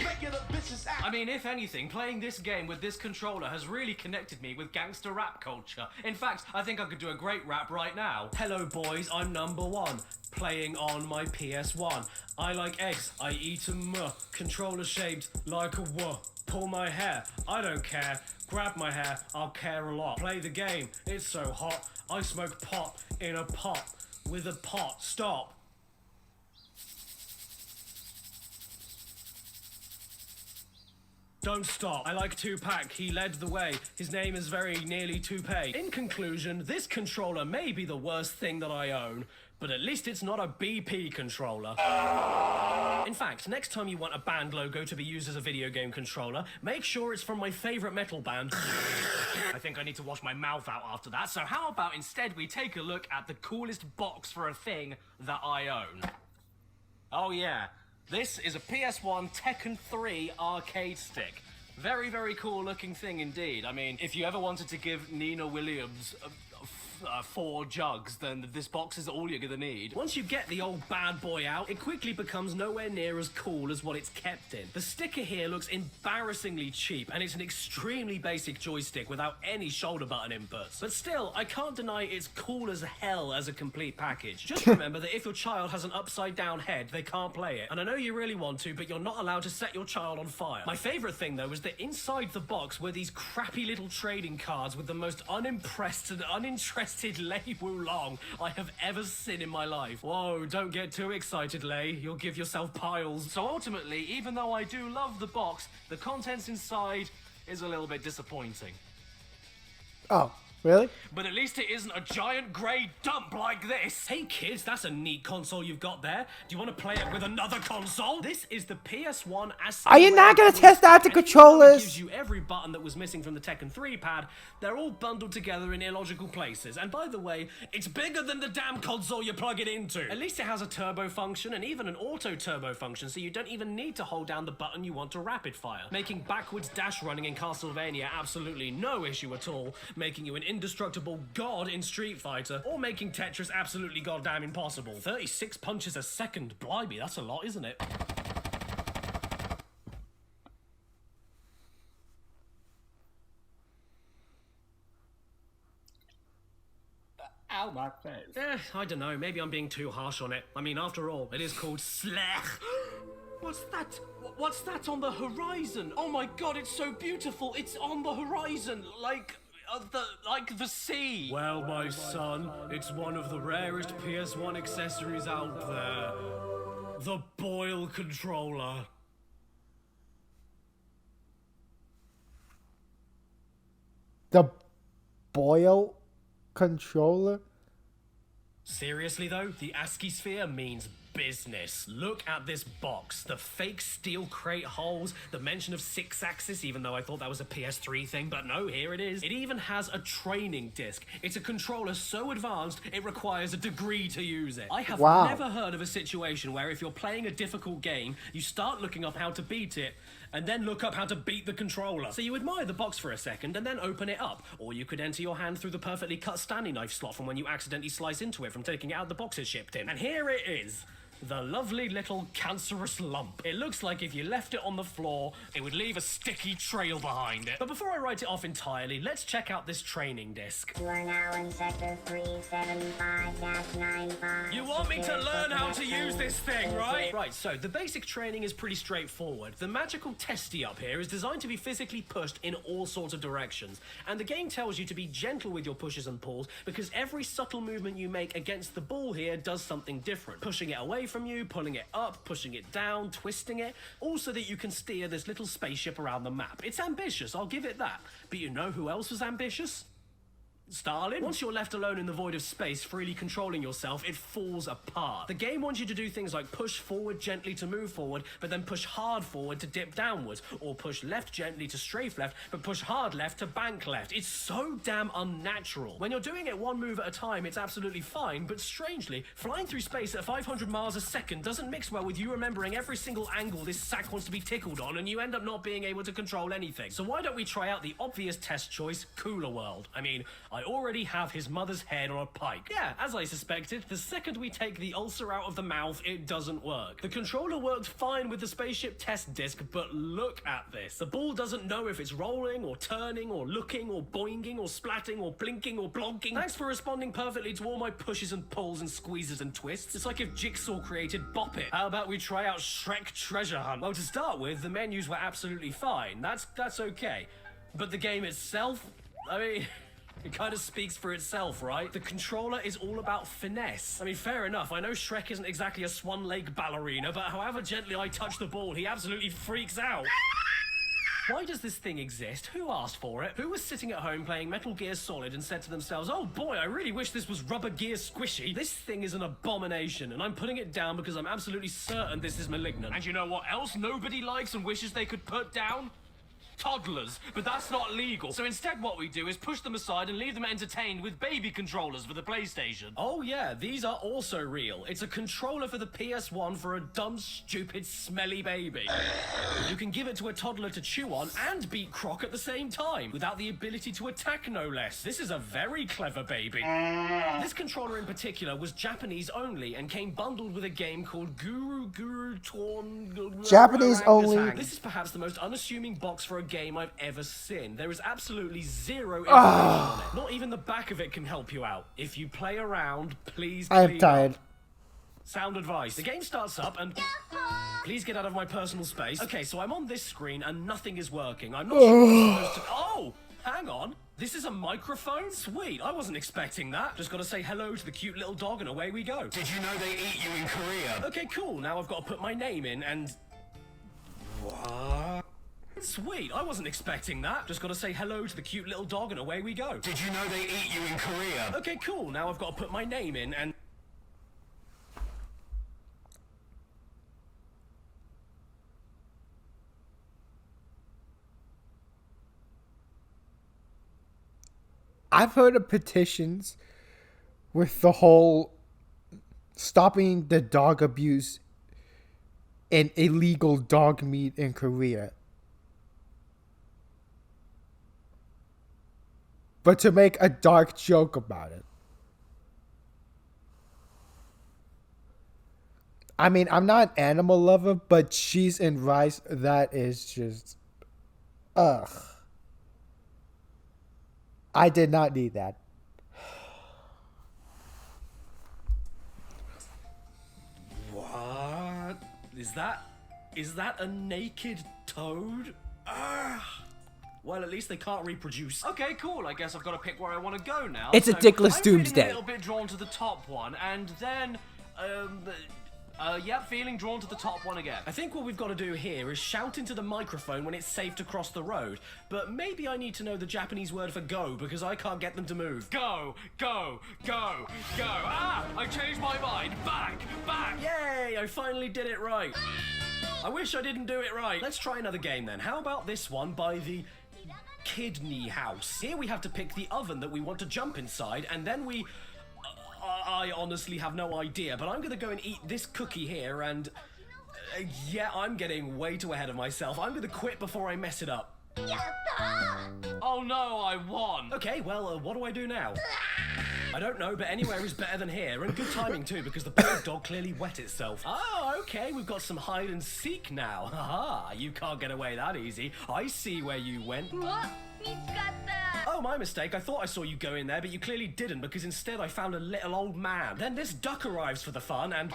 I mean, if anything, playing this game with this controller has really connected me with gangster rap culture. In fact, I think I could do a great rap right now. Hello boys, I'm number 1, playing on my PS1. I like eggs, I eat 'em. Controller shaped like a w. Pull my hair, I don't care. Grab my hair, I'll care a lot. Play the game, it's so hot. I smoke pot in a pot with a pot. Stop. Don't stop. I like Tupac, he led the way. His name is very nearly Toupee. In conclusion, this controller may be the worst thing that I own, but at least it's not a BP controller. In fact, next time you want a band logo to be used as a video game controller, make sure it's from my favorite metal band. I think I need to wash my mouth out after that, so how about instead we take a look at the coolest box for a thing that I own? Oh yeah. This is a PS1 Tekken 3 arcade stick. Very, very cool looking thing indeed. I mean, if you ever wanted to give Nina Williams 4 jugs, then this box is all you're gonna need. Once you get the old bad boy out, it quickly becomes nowhere near as cool as what it's kept in. The sticker here looks embarrassingly cheap, and it's an extremely basic joystick without any shoulder button inputs. But still, I can't deny it's cool as hell as a complete package. Just remember that if your child has an upside down head, they can't play it. And I know you really want to, but you're not allowed to set your child on fire. My favorite thing though is that inside the box were these crappy little trading cards with the most unimpressed and uninterested Lei Wulong I have ever seen in my life. Whoa, don't get too excited, Lei. You'll give yourself piles. So ultimately, even though I do love the box, the contents inside is a little bit disappointing. Oh, Really? But at least it isn't a giant grey dump like this. Hey kids, that's a neat console you've got there. Do you want to play it with another console? This is the PS1 ASCII. Are you not gonna test out the controllers? It gives you every button that was missing from the Tekken 3 pad. They're all bundled together in illogical places. And by the way, it's bigger than the damn console you plug it into. At least it has a turbo function and even an auto turbo function, so you don't even need to hold down the button you want to rapid fire. Making backwards dash running in Castlevania absolutely no issue at all. Making you an indestructible god in Street Fighter, or making Tetris absolutely goddamn impossible. 36 punches a second, blimey, that's a lot, isn't it? Ow, my face. I don't know, maybe I'm being too harsh on it. I mean, after all, it is called Slech. What's that? What's that on the horizon? Oh my god, it's so beautiful. It's on the horizon, like the sea. Well, my son, it's one of the rarest PS1 accessories out there. The Boil controller. The Boil controller? Seriously though, the ASCII sphere means business. Look at this box. The fake steel crate holes, the mention of 6-axis, even though I thought that was a PS3 thing, but no, here it is. It even has a training disc. It's a controller so advanced, it requires a degree to use it. I have never heard of a situation where if you're playing a difficult game, you start looking up how to beat it, and then look up how to beat the controller. So you admire the box for a second and then open it up. Or you could enter your hand through the perfectly cut Stanley knife slot from when you accidentally slice into it from taking it out the box it's shipped in. And here it is. The lovely little cancerous lump. It looks like if you left it on the floor, it would leave a sticky trail behind it. But before I write it off entirely, let's check out this training disc. You are now in sector 375-95. You want me to learn how to use this thing, right? Right, so the basic training is pretty straightforward. The magical testy up here is designed to be physically pushed in all sorts of directions. And the game tells you to be gentle with your pushes and pulls because every subtle movement you make against the ball here does something different. Pushing it away from you, pulling it up, pushing it down, twisting it, all so that you can steer this little spaceship around the map. It's ambitious, I'll give it that. But you know who else was ambitious? Stalin? Once you're left alone in the void of space, freely controlling yourself, it falls apart. The game wants you to do things like push forward gently to move forward, but then push hard forward to dip downwards, or push left gently to strafe left, but push hard left to bank left. It's so damn unnatural. When you're doing it one move at a time, it's absolutely fine, but strangely, flying through space at 500 miles a second doesn't mix well with you remembering every single angle this sack wants to be tickled on, and you end up not being able to control anything. So why don't we try out the obvious test choice, Cooler World? I mean, I already have his mother's head on a pike. Yeah, as I suspected, the second we take the ulcer out of the mouth, it doesn't work. The controller worked fine with the spaceship test disc, but look at this. The ball doesn't know if it's rolling, or turning, or looking, or boinging, or splatting, or blinking, or blonking. Thanks for responding perfectly to all my pushes and pulls and squeezes and twists. It's like if Jigsaw created Bop It. How about we try out Shrek Treasure Hunt? Well, to start with, the menus were absolutely fine. That's okay. But the game itself, I mean... it kind of speaks for itself, right? The controller is all about finesse. I mean, fair enough, I know Shrek isn't exactly a swan-leg ballerina, but however gently I touch the ball, he absolutely freaks out. Why does this thing exist? Who asked for it? Who was sitting at home playing Metal Gear Solid and said to themselves, oh boy, I really wish this was Rubber Gear Squishy. This thing is an abomination, and I'm putting it down because I'm absolutely certain this is malignant. And you know what else nobody likes and wishes they could put down? Toddlers, but that's not legal. So instead what we do is push them aside and leave them entertained with baby controllers for the PlayStation. Oh yeah, these are also real. It's a controller for the PS1 for a dumb, stupid, smelly baby. You can give it to a toddler to chew on and beat Croc at the same time, without the ability to attack no less. This is a very clever baby. This controller in particular was Japanese only and came bundled with a game called Guru Torn... Japanese only. This is perhaps the most unassuming box for a game I've ever seen. There is absolutely zero information on it. Not even the back of it can help you out. If you play around, please I am tired. Sound advice. The game starts up and... please get out of my personal space. Okay, so I'm on this screen and nothing is working. I'm not sure what I'm supposed to... oh! Hang on. This is a microphone? Sweet, I wasn't expecting that. Just gotta say hello to the cute little dog and away we go. Did you know they eat you in Korea? Okay, cool. Now I've got to put my name in and... what? Sweet, I wasn't expecting that. Just gotta say hello to the cute little dog and away we go. Did you know they eat you in Korea? Okay, cool. Now I've got to put my name in and... I've heard of petitions with the whole stopping the dog abuse and illegal dog meat in Korea. But to make a dark joke about it. I mean, I'm not an animal lover, but cheese and rice, that is just... Ugh. I did not need that. What? Is that a naked toad? Well, at least they can't reproduce. Okay, cool. I guess I've got to pick where I want to go now. It's a dickless I'm doomsday. feeling a little bit drawn to the top one, and then, yeah, feeling drawn to the top one again. I think what we've got to do here is shout into the microphone when it's safe to cross the road. But maybe I need to know the Japanese word for go, because I can't get them to move. Go, go, go, go. Ah! I changed my mind. Back, back. Yay! I finally did it right. I wish I didn't do it right. Let's try another game then. How about this one by the Kidney House? Here we have to pick the oven that we want to jump inside, and then we... I honestly have no idea, but I'm gonna go and eat this cookie here, and... yeah, I'm getting way too ahead of myself. I'm gonna quit before I mess it up. Oh no, I won. Okay, well, what do I do now? I don't know, but anywhere is better than here, and good timing too, because the poor dog clearly wet itself. Oh, okay, we've got some hide and seek now. Haha, you can't get away that easy. I see where you went. Oh, my mistake. I thought I saw you go in there, but you clearly didn't, because instead I found a little old man. Then this duck arrives for the fun, and...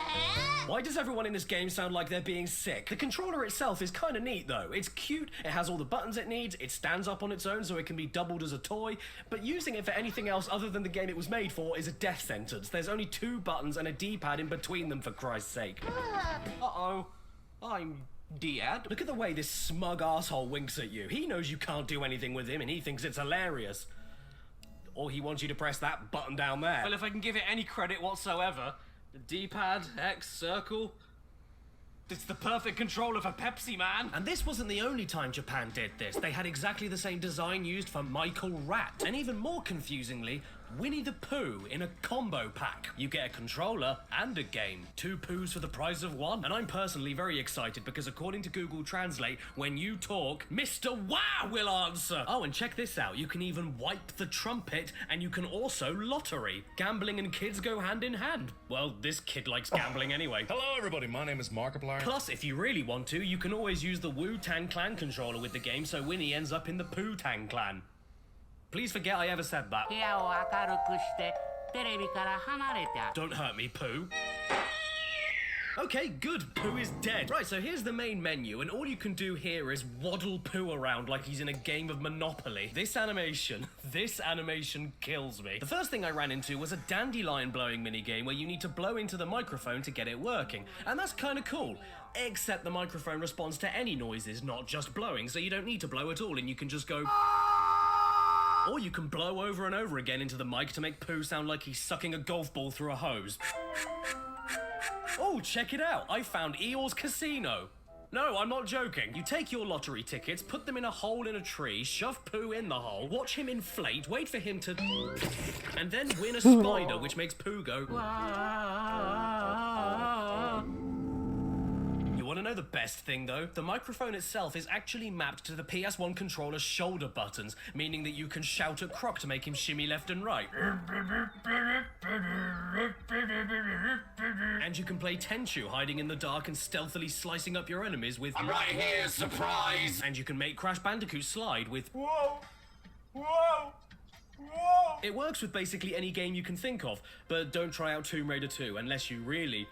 Why does everyone in this game sound like they're being sick? The controller itself is kind of neat, though. It's cute, it has all the buttons it needs, it stands up on its own so it can be doubled as a toy, but using it for anything else other than the game it was made for is a death sentence. There's only 2 buttons and a D-pad in between them, for Christ's sake. Uh-oh. I'm dead. Look at the way this smug asshole winks at you. He knows you can't do anything with him and he thinks it's hilarious. Or he wants you to press that button down there. Well, if I can give it any credit whatsoever, the D-pad, X, circle... It's the perfect controller for Pepsi, man! And this wasn't the only time Japan did this. They had exactly the same design used for Michael Rat. And even more confusingly, Winnie the Pooh in a combo pack. You get a controller and a game. 2 Poohs for the price of 1. And I'm personally very excited because according to Google Translate, when you talk, Mr. Wow will answer. Oh, and check this out. You can even wipe the trumpet and you can also lottery. Gambling and kids go hand in hand. Well, this kid likes gambling anyway. Hello, everybody. My name is Markiplier. Plus, if you really want to, you can always use the Wu-Tang Clan controller with the game so Winnie ends up in the Pooh-Tang Clan. Please forget I ever said that. Don't hurt me, Pooh. Okay, good. Pooh is dead. Right, so here's the main menu, and all you can do here is waddle Pooh around like he's in a game of Monopoly. This animation kills me. The first thing I ran into was a dandelion blowing minigame where you need to blow into the microphone to get it working. And that's kind of cool. Except the microphone responds to any noises, not just blowing, so you don't need to blow at all, and you can just go... Or you can blow over and over again into the mic to make Pooh sound like he's sucking a golf ball through a hose. Oh, check it out. I found Eeyore's Casino. No, I'm not joking. You take your lottery tickets, put them in a hole in a tree, shove Pooh in the hole, watch him inflate, wait for him to... and then win a spider, which makes Pooh go... Want to know the best thing though? The microphone itself is actually mapped to the PS1 controller's shoulder buttons, meaning that you can shout at Croc to make him shimmy left and right. And you can play Tenchu hiding in the dark and stealthily slicing up your enemies with... I'm right here, surprise! And you can make Crash Bandicoot slide with... Whoa! Whoa! Whoa! It works with basically any game you can think of, but don't try out Tomb Raider 2 unless you really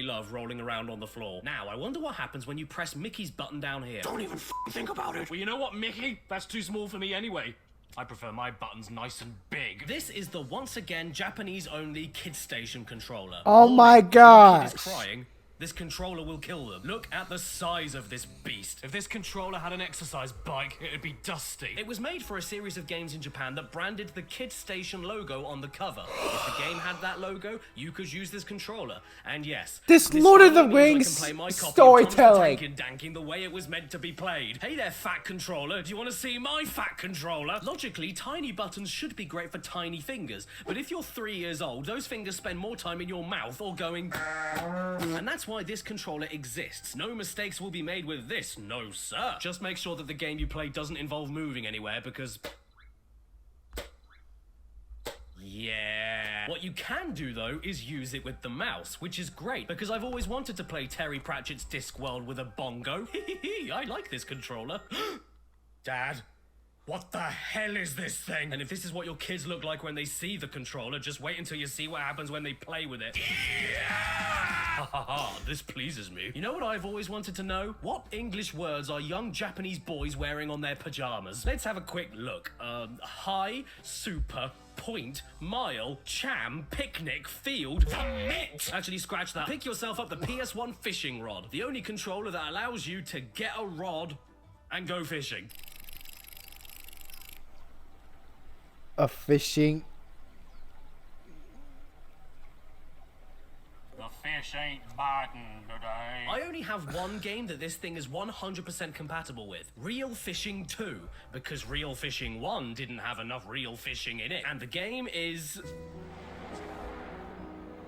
love rolling around on the floor. Now, I wonder what happens when you press Mickey's button down here. Don't even think about it. Well, you know what, Mickey? That's too small for me anyway. I prefer my buttons nice and big. This is the once again Japanese-only Kid Station controller. Oh my gosh! Kid is crying. This controller will kill them. Look at the size of this beast. If this controller had an exercise bike, it'd be dusty. It was made for a series of games in Japan that branded the Kid Station logo on the cover. If the game had that logo, you could use this controller. And yes, this Lord of the Rings storytelling. Danking the way it was meant to be played. Hey there, fat controller. Do you want to see my fat controller? Logically, tiny buttons should be great for tiny fingers. But if you're 3 years old, those fingers spend more time in your mouth or going... And that's why this controller exists. No mistakes will be made with this, no sir. Just make sure that the game you play doesn't involve moving anywhere, because... Yeah. What you can do, though, is use it with the mouse, which is great, because I've always wanted to play Terry Pratchett's Discworld with a bongo. I like this controller. Dad, what the hell is this thing? And if this is what your kids look like when they see the controller, just wait until you see what happens when they play with it. Ha ha ha, this pleases me. You know what I've always wanted to know? What English words are young Japanese boys wearing on their pajamas? Let's have a quick look. High, super, point, mile, cham, picnic, field, mitt. Actually, scratch that. Pick yourself up the PS1 fishing rod. The only controller that allows you to get a rod and go fishing. A fishing. The fish ain't biting today. I only have one game that this thing is 100% compatible with. Real Fishing 2. Because Real Fishing 1 didn't have enough real fishing in it. And the game is...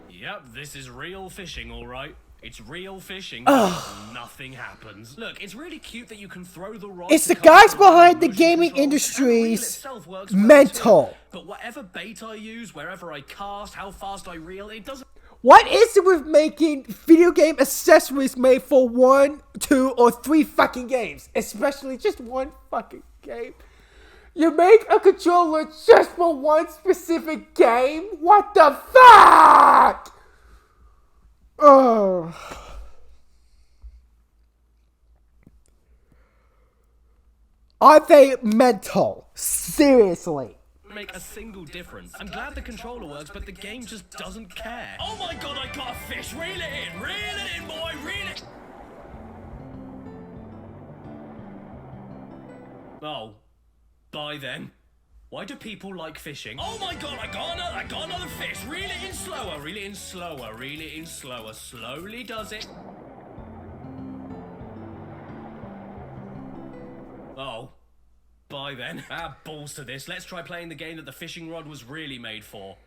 Yep, this is Real Fishing, alright. It's real fishing. Nothing happens. Look, it's really cute that you can throw the rod. It's the guys behind the gaming industry's mental. But whatever bait I use, wherever I cast, how fast I reel, it doesn't... What is it with making video game accessories made for 1, 2, or 3 fucking games? Especially just one fucking game. You make a controller just for one specific game? What the fuck? Oh. Are they mental? Seriously. Make a single difference. I'm glad the controller works, but the game just doesn't care. Oh my god, I got a fish! Reel it in! Reel it in, boy! Reel it! Oh. Bye then. Why do people like fishing? Oh my god, I got another fish! Reel it in slower, reel it in slower, reel it in slower. Slowly does it. Oh. Bye then. Balls to this. Let's try playing the game that the fishing rod was really made for.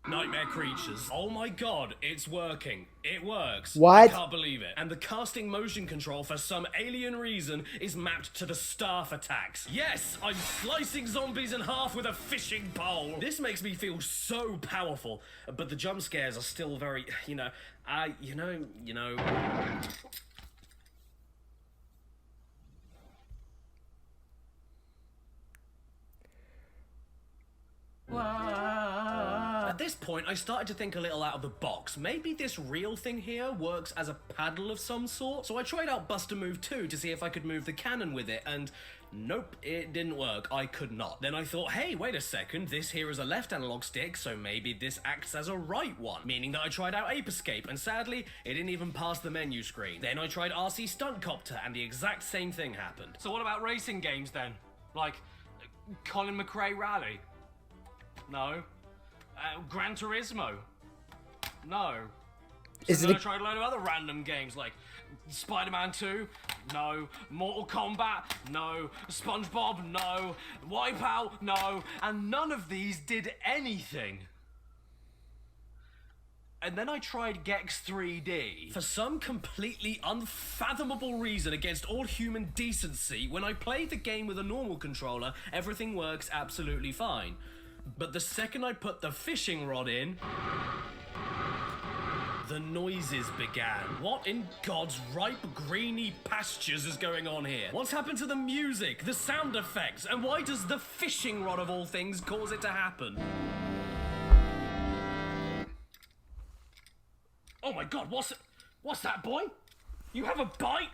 Nightmare Creatures. Oh my god, it's working. It works. What? I can't believe it. And the casting motion control, for some alien reason, is mapped to the staff attacks. Yes, I'm slicing zombies in half with a fishing pole. This makes me feel so powerful, but the jump scares are still very, you know. At this point, I started to think a little out of the box. Maybe this real thing here works as a paddle of some sort? So I tried out Buster Move 2 to see if I could move the cannon with it, and nope, it didn't work. I could not. Then I thought, hey, wait a second, this here is a left analog stick, so maybe this acts as a right one, meaning that I tried out Ape Escape, and sadly, it didn't even pass the menu screen. Then I tried RC Stunt Copter, and the exact same thing happened. So what about racing games then? Like Colin McRae Rally? No. Gran Turismo? No. Is So it then I tried a load of other random games like Spider-Man 2? No. Mortal Kombat? No. SpongeBob? No. Wipeout? No. And none of these did anything. And then I tried Gex 3D. For some completely unfathomable reason against all human decency, when I played the game with a normal controller, everything works absolutely fine. But the second I put the fishing rod in, the noises began. What in God's ripe, greeny pastures is going on here? What's happened to the music, the sound effects, and why does the fishing rod of all things cause it to happen? Oh my god, what's that, boy? You have a bite?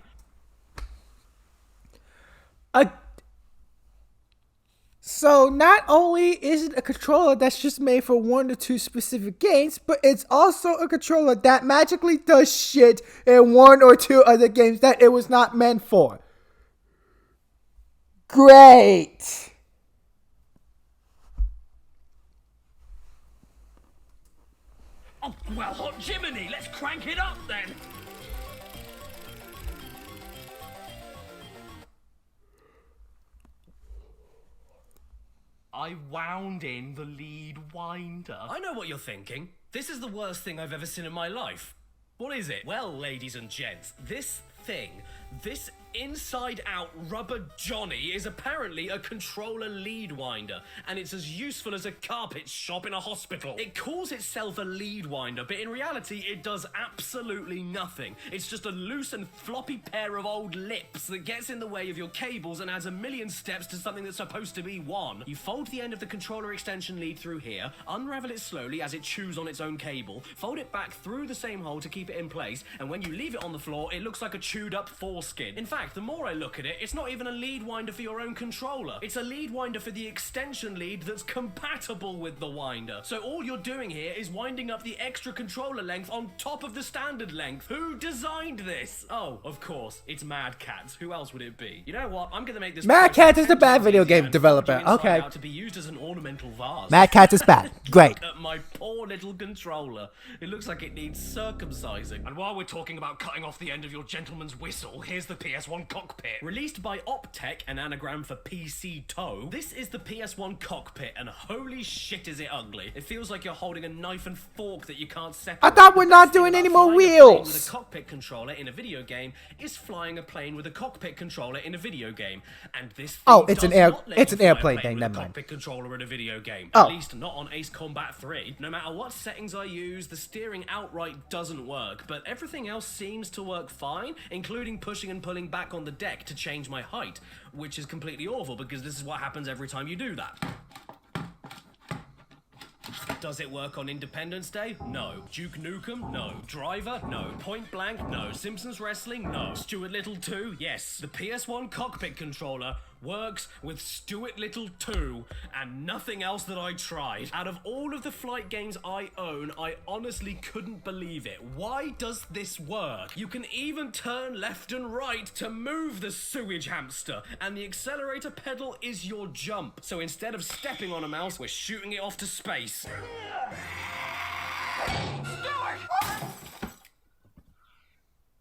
So not only is it a controller that's just made for 1 or 2 specific games, but it's also a controller that magically does shit in 1 or 2 other games that it was not meant for. Great! Oh, well, hot Jiminy, let's crank it up then. I wound in the lead winder. I know what you're thinking. This is the worst thing I've ever seen in my life. What is it? Well, ladies and gents, this thing, this inside-out rubber Johnny is apparently a controller lead winder, and it's as useful as a carpet shop in a hospital. It calls itself a lead winder, but in reality it does absolutely nothing. It's just a loose and floppy pair of old lips that gets in the way of your cables and adds a million steps to something that's supposed to be one. You fold the end of the controller extension lead through here, unravel it slowly as it chews on its own cable, fold it back through the same hole to keep it in place, and when you leave it on the floor, it looks like a chewed up foreskin. In fact, the more I look at it, it's not even a lead winder for your own controller. It's a lead winder for the extension lead that's compatible with the winder. So all you're doing here is winding up the extra controller length on top of the standard length. Who designed this? Oh, of course, it's Mad Catz. Who else would it be? You know what? I'm gonna make this. Mad Catz is the bad video game developer. Okay. To be used as an ornamental vase. Mad Catz is bad. Great. Look at my poor little controller. It looks like it needs circumcising. And while we're talking about cutting off the end of your gentleman's whistle, here's the PS1 cockpit. Released by Optech, an anagram for PC toe, this is the PS1 cockpit, and holy shit is it ugly. It feels like you're holding a knife and fork that you can't separate. I thought we're not doing any more wheels. With a cockpit controller in a video game is flying a plane with a cockpit controller in a video game, and this thing it's an airplane thing. Never mind. Cockpit controller in a video game. Oh. At least not on Ace Combat 3. No matter what settings I use, the steering outright doesn't work, but everything else seems to work fine, including pushing and pulling back on the deck to change my height, which is completely awful because this is what happens every time you do that. Does it work on Independence Day? No. Duke Nukem? No. Driver? No. Point Blank? No. Simpsons Wrestling? No. Stuart Little 2? Yes. The PS1 cockpit controller works with Stuart Little 2 and nothing else that I tried. Out of all of the flight games I own, I honestly couldn't believe it. Why does this work? You can even turn left and right to move the sewage hamster, and the accelerator pedal is your jump. So instead of stepping on a mouse, we're shooting it off to space.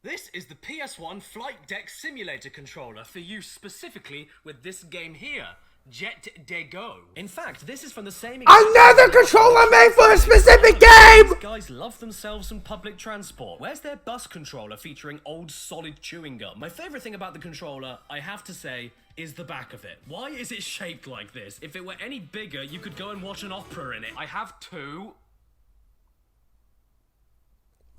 This is the PS1 Flight Deck Simulator controller for use specifically with this game here, Jet de Go. In fact, this is from the same another controller made for a specific game! These guys love themselves some public transport. Where's their bus controller featuring old solid chewing gum? My favorite thing about the controller, I have to say, is the back of it. Why is it shaped like this? If it were any bigger, you could go and watch an opera in it. I have two.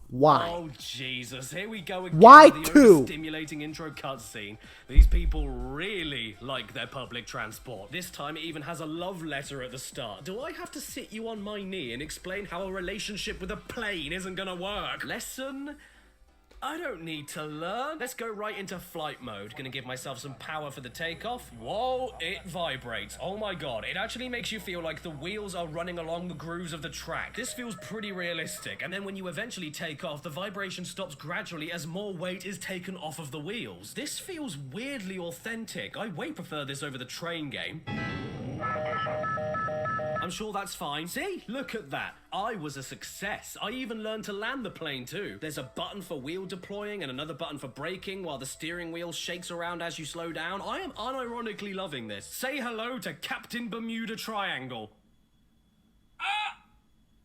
Why? Oh, Jesus. Here we go again. Why with the two? Stimulating intro cutscene. These people really like their public transport. This time it even has a love letter at the start. Do I have to sit you on my knee and explain how a relationship with a plane isn't gonna work? Lesson? I don't need to learn. Let's go right into flight mode. Gonna give myself some power for the takeoff. Whoa, it vibrates. Oh my god, it actually makes you feel like the wheels are running along the grooves of the track. This feels pretty realistic. And then when you eventually take off, the vibration stops gradually as more weight is taken off of the wheels. This feels weirdly authentic. I way prefer this over the train game. I'm sure that's fine. See? Look at that. I was a success. I even learned to land the plane too. There's a button for wheel deploying and another button for braking while the steering wheel shakes around as you slow down. I am unironically loving this. Say hello to Captain Bermuda Triangle.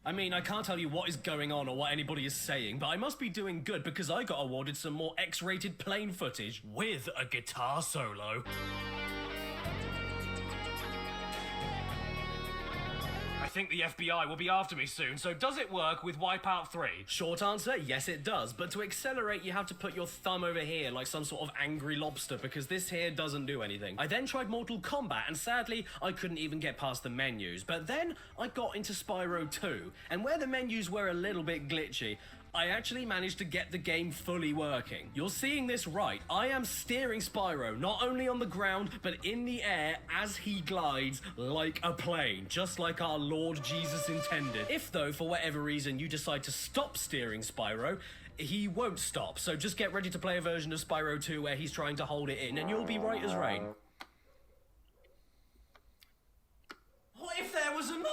I mean, I can't tell you what is going on or what anybody is saying, but I must be doing good because I got awarded some more X-rated plane footage with a guitar solo. I think the FBI will be after me soon, so does it work with Wipeout 3? Short answer, yes it does, but to accelerate you have to put your thumb over here like some sort of angry lobster because this here doesn't do anything. I then tried Mortal Kombat and sadly I couldn't even get past the menus, but then I got into Spyro 2, and where the menus were a little bit glitchy, I actually managed to get the game fully working. You're seeing this right. I am steering Spyro not only on the ground, but in the air as he glides like a plane, just like our Lord Jesus intended. If though, for whatever reason, you decide to stop steering Spyro, he won't stop. So just get ready to play a version of Spyro 2 where he's trying to hold it in, and you'll be right as rain. What if there was another?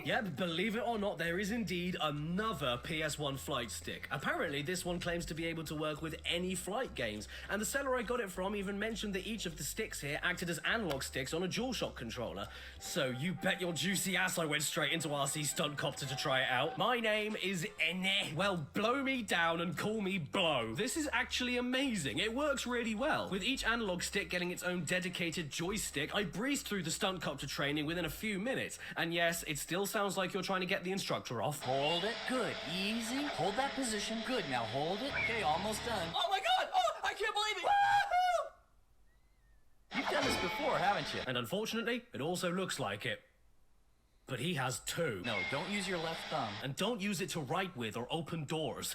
Yeah, believe it or not, there is indeed another PS1 flight stick. Apparently, this one claims to be able to work with any flight games, and the seller I got it from even mentioned that each of the sticks here acted as analog sticks on a DualShock controller. So you bet your juicy ass I went straight into RC Stuntcopter to try it out. My name is Enne. Well, blow me down and call me Blow. This is actually amazing. It works really well. With each analog stick getting its own dedicated joystick, I breezed through the Stuntcopter training within a few minutes. And yes, it still sounds like you're trying to get the instructor off. Hold it. Good. Easy. Hold that position. Good. Now hold it. Okay, almost done. Oh my god! Oh, I can't believe it! Woo-hoo! You've done this before, haven't you? And unfortunately, it also looks like it. But he has two. No, don't use your left thumb. And don't use it to write with or open doors.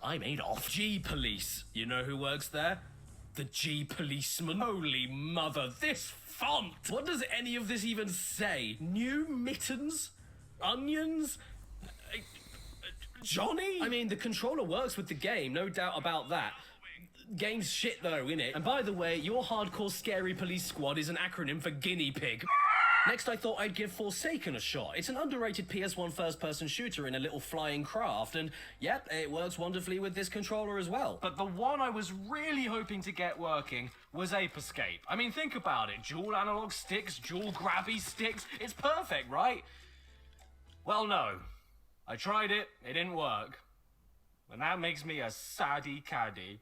I'm Adolf. G-Police. You know who works there? The G-Policeman. Holy mother, this font! What does any of this even say? New mittens? Onions? Johnny? I mean, the controller works with the game, no doubt about that. Game's shit though, innit? And by the way, your hardcore scary police squad is an acronym for guinea pig. Next, I thought I'd give Forsaken a shot. It's an underrated PS1 first-person shooter in a little flying craft, and yep, it works wonderfully with this controller as well. But the one I was really hoping to get working was Ape Escape. I mean, think about it. Dual analog sticks, dual grabby sticks. It's perfect, right? Well, no. I tried it. It didn't work. And that makes me a saddy caddy.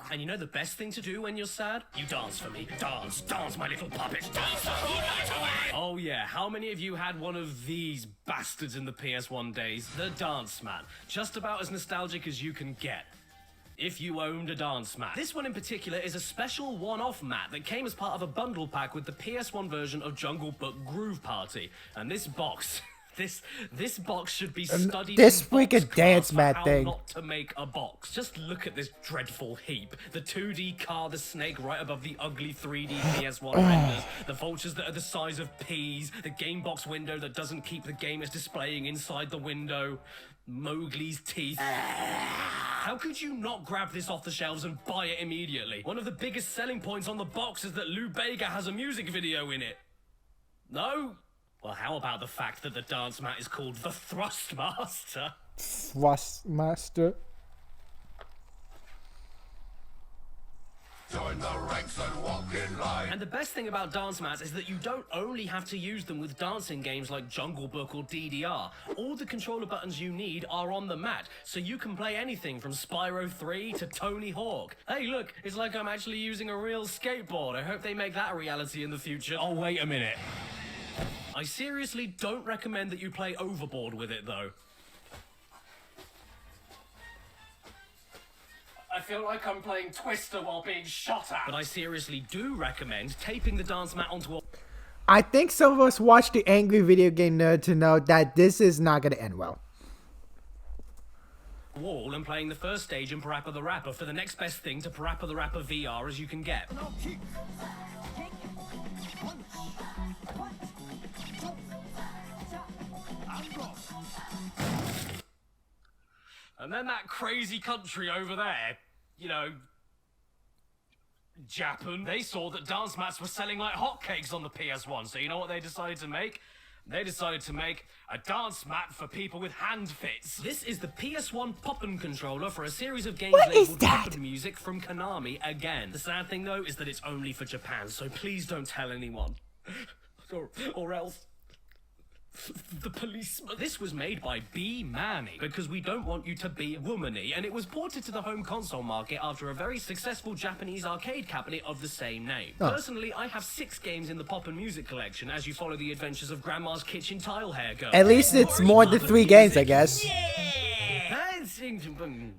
And you know the best thing to do when you're sad? You dance for me. Dance, dance, my little puppet. Dance the whole night away. Oh yeah, how many of you had one of these bastards in the PS1 days? The Dance Mat. Just about as nostalgic as you can get. If you owned a dance mat. This one in particular is a special one-off mat that came as part of a bundle pack with the PS1 version of Jungle Book Groove Party. And this box... This box should be studied. This in freaking dance mat how thing. Not to make a box. Just look at this dreadful heap. The 2D car, the snake right above the ugly 3D PS1 renders. The vultures that are the size of peas. The game box window that doesn't keep the game it's displaying inside the window. Mowgli's teeth. How could you not grab this off the shelves and buy it immediately? One of the biggest selling points on the box is that Lou Bega has a music video in it. No? Well, how about the fact that the dance mat is called the Thrustmaster? Thrustmaster? Join the ranks and walk in line. And the best thing about dance mats is that you don't only have to use them with dancing games like Jungle Book or DDR. All the controller buttons you need are on the mat, so you can play anything from Spyro 3 to Tony Hawk. Hey, look, it's like I'm actually using a real skateboard. I hope they make that a reality in the future. Oh, wait a minute. I seriously don't recommend that you play Overboard with it, though. I feel like I'm playing Twister while being shot at. But I seriously do recommend taping the dance mat onto a... I think some of us watched the Angry Video Game Nerd to know that this is not going to end well. ...wall and playing the first stage in Parappa the Rapper for the next best thing to Parappa the Rapper VR as you can get. And then that crazy country over there, you know, Japan, they saw that dance mats were selling like hotcakes on the PS1, so you know what they decided to make? They decided to make a dance mat for people with hand fits. This is the PS1 Poppin' controller for a series of games labeled Poppin' Music from Konami again. The sad thing though is that it's only for Japan, so please don't tell anyone. or else... The policeman. This was made by B. Manny because we don't want you to be womany, and it was ported to the home console market after a very successful Japanese arcade cabinet of the same name. Oh. Personally, I have 6 games in the Poppin' Music collection as you follow the adventures of Grandma's Kitchen Tile Hair Girl. At least it's more than 3 games, I guess. Yeah! That's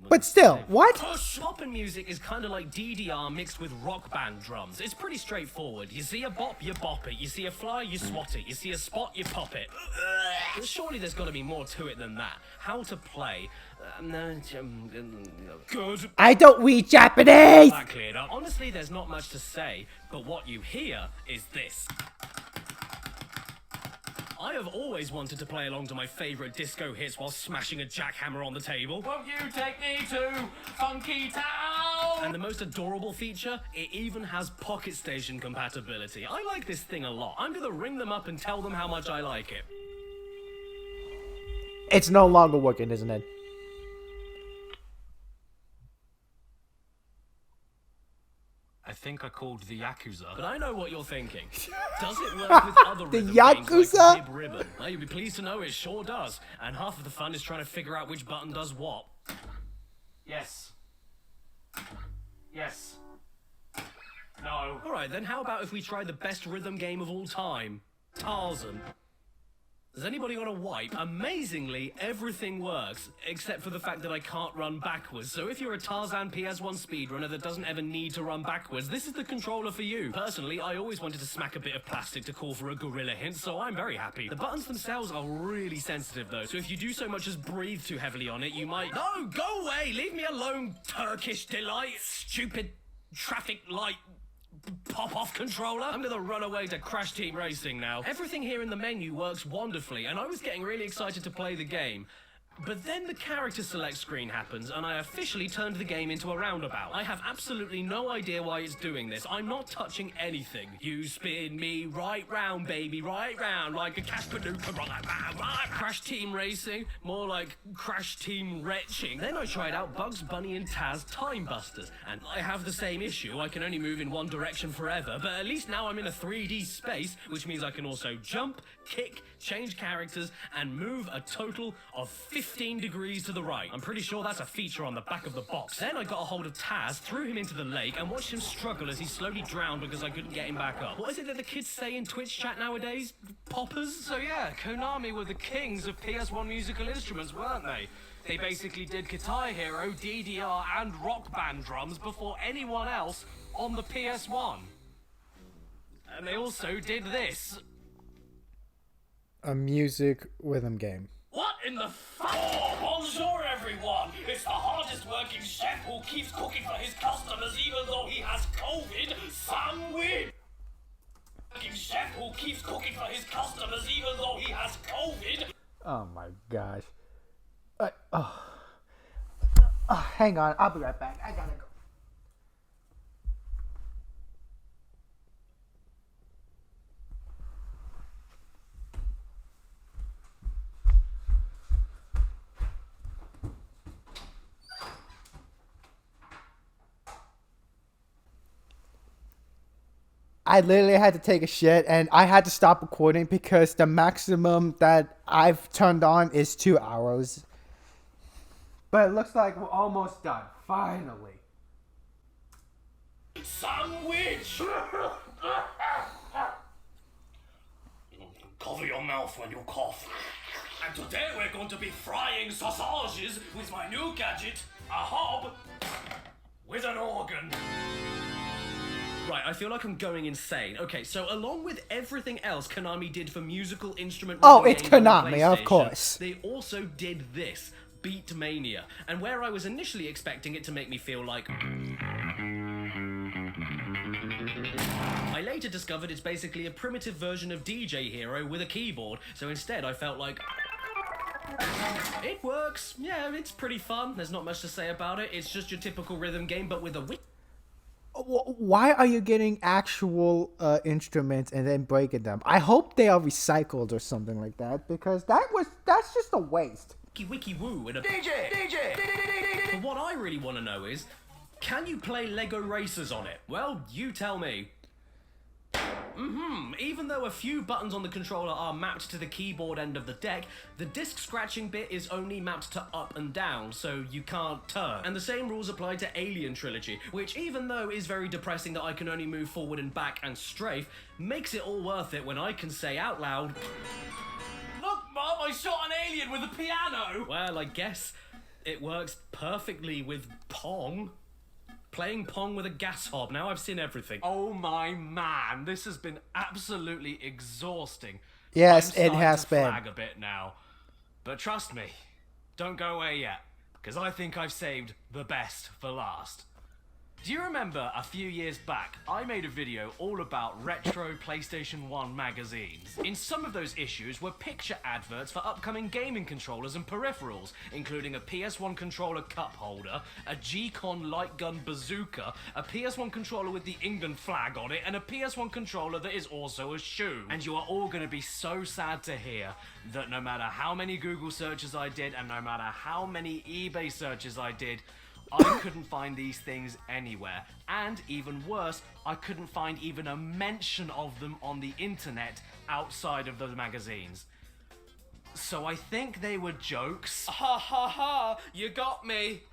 But still, what? Bopping music is kind of like DDR mixed with rock band drums. It's pretty straightforward. You see a bop, you bop it. You see a fly, you swat it. You see a spot, you pop it. Surely there's got to be more to it than that. How to play. Good. I don't read Japanese! That cleared up. Honestly, there's not much to say, but what you hear is this. I have always wanted to play along to my favourite disco hits while smashing a jackhammer on the table. Won't you take me to Funky Town? And the most adorable feature, it even has Pocket Station compatibility. I like this thing a lot. I'm gonna ring them up and tell them how much I like it. It's no longer working, isn't it? I think I called the Yakuza. But I know what you're thinking. Does it work with other The rhythm Yakuza? games like Rib Ribbon? Well, you'll be pleased to know it sure does. And half of the fun is trying to figure out which button does what. Yes. Yes. No. Alright, then how about if we try the best rhythm game of all time? Tarzan. Does anybody want a wipe? Amazingly, everything works, except for the fact that I can't run backwards. So if you're a Tarzan PS1 speedrunner that doesn't ever need to run backwards, this is the controller for you. Personally, I always wanted to smack a bit of plastic to call for a gorilla hint, so I'm very happy. The buttons themselves are really sensitive though, so if you do so much as breathe too heavily on it, you might— No, go away! Leave me alone, Turkish delight! Stupid traffic light pop-off controller. I'm gonna run away to Crash Team Racing now. Everything here in the menu works wonderfully, and I was getting really excited to play the game. But then the character select screen happens, and I officially turned the game into a roundabout. I have absolutely no idea why it's doing this. I'm not touching anything. You spin me right round, baby, right round, like a cash paduka, right. Crash Team Racing, more like Crash Team Retching. Then I tried out Bugs Bunny and Taz Time Busters, and I have the same issue. I can only move in one direction forever, but at least now I'm in a 3D space, which means I can also jump, kick, change characters, and move a total of 15 degrees to the right. I'm pretty sure that's a feature on the back of the box. Then I got a hold of Taz, threw him into the lake, and watched him struggle as he slowly drowned because I couldn't get him back up. What is it that the kids say in Twitch chat nowadays? Poppers? So yeah, Konami were the kings of PS1 musical instruments, weren't they? They basically did Guitar Hero, DDR, and Rock Band drums before anyone else on the PS1. And they also did this. A music rhythm game. What in the fuck? Oh, bonjour everyone! It's the hardest working chef who keeps cooking for his customers even though he has COVID. Sandwich! Working chef who keeps cooking for his customers even though he has COVID. Oh my gosh. Hang on, I'll be right back. I gotta go. I literally had to take a shit and I had to stop recording because the maximum that I've turned on is 2 hours. But it looks like we're almost done. Finally. Sandwich! Cover your mouth when you cough. And today we're going to be frying sausages with my new gadget, a hob with an organ. Right, I feel like I'm going insane. Okay, so along with everything else Konami did for musical instrument... Oh, it's games on the Konami, of PlayStation, course. They also did this, Beat Mania. And where I was initially expecting it to make me feel like... I later discovered it's basically a primitive version of DJ Hero with a keyboard, so instead I felt like... It works. Yeah, it's pretty fun. There's not much to say about it. It's just your typical rhythm game, but with a... Why are you getting actual instruments and then breaking them? I hope they are recycled or something like that, because that's just a waste. Wiki woo and a DJ! But what I really want to know is, can you play Lego Racers on it? Well, you tell me. Even though a few buttons on the controller are mapped to the keyboard end of the deck, the disc scratching bit is only mapped to up and down, so you can't turn. And the same rules apply to Alien Trilogy, which even though is very depressing that I can only move forward and back and strafe, makes it all worth it when I can say out loud, Look, Mom, I shot an alien with a piano! Well, I guess It works perfectly with Pong. Playing Pong with a gas hob. Now I've seen everything. Oh my man, this has been absolutely exhausting. Yes, I'm it has starting to been. flag a bit now. But trust me, don't go away yet, because I think I've saved the best for last. Do you remember a few years back, I made a video all about retro PlayStation 1 magazines? In some of those issues were picture adverts for upcoming gaming controllers and peripherals, including a PS1 controller cup holder, a G-Con light gun bazooka, a PS1 controller with the England flag on it, and a PS1 controller that is also a shoe. And you are all going to be so sad to hear that no matter how many Google searches I did, and no matter how many eBay searches I did, I couldn't find these things anywhere. And even worse, I couldn't find even a mention of them on the internet outside of those magazines. So I think they were jokes. Ha ha ha, you got me.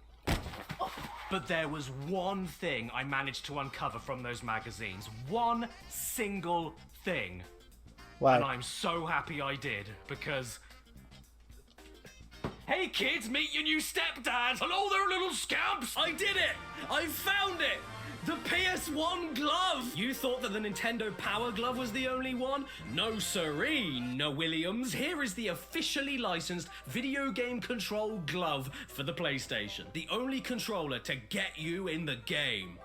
But there was one thing I managed to uncover from those magazines. One single thing. What? And I'm so happy I did, because... Hey kids, meet your new stepdad! Hello there, little scamps! I did it! I found it! The PS1 glove! You thought that the Nintendo Power Glove was the only one? No siree, no Williams. Here is the officially licensed video game control glove for the PlayStation. The only controller to get you in the game.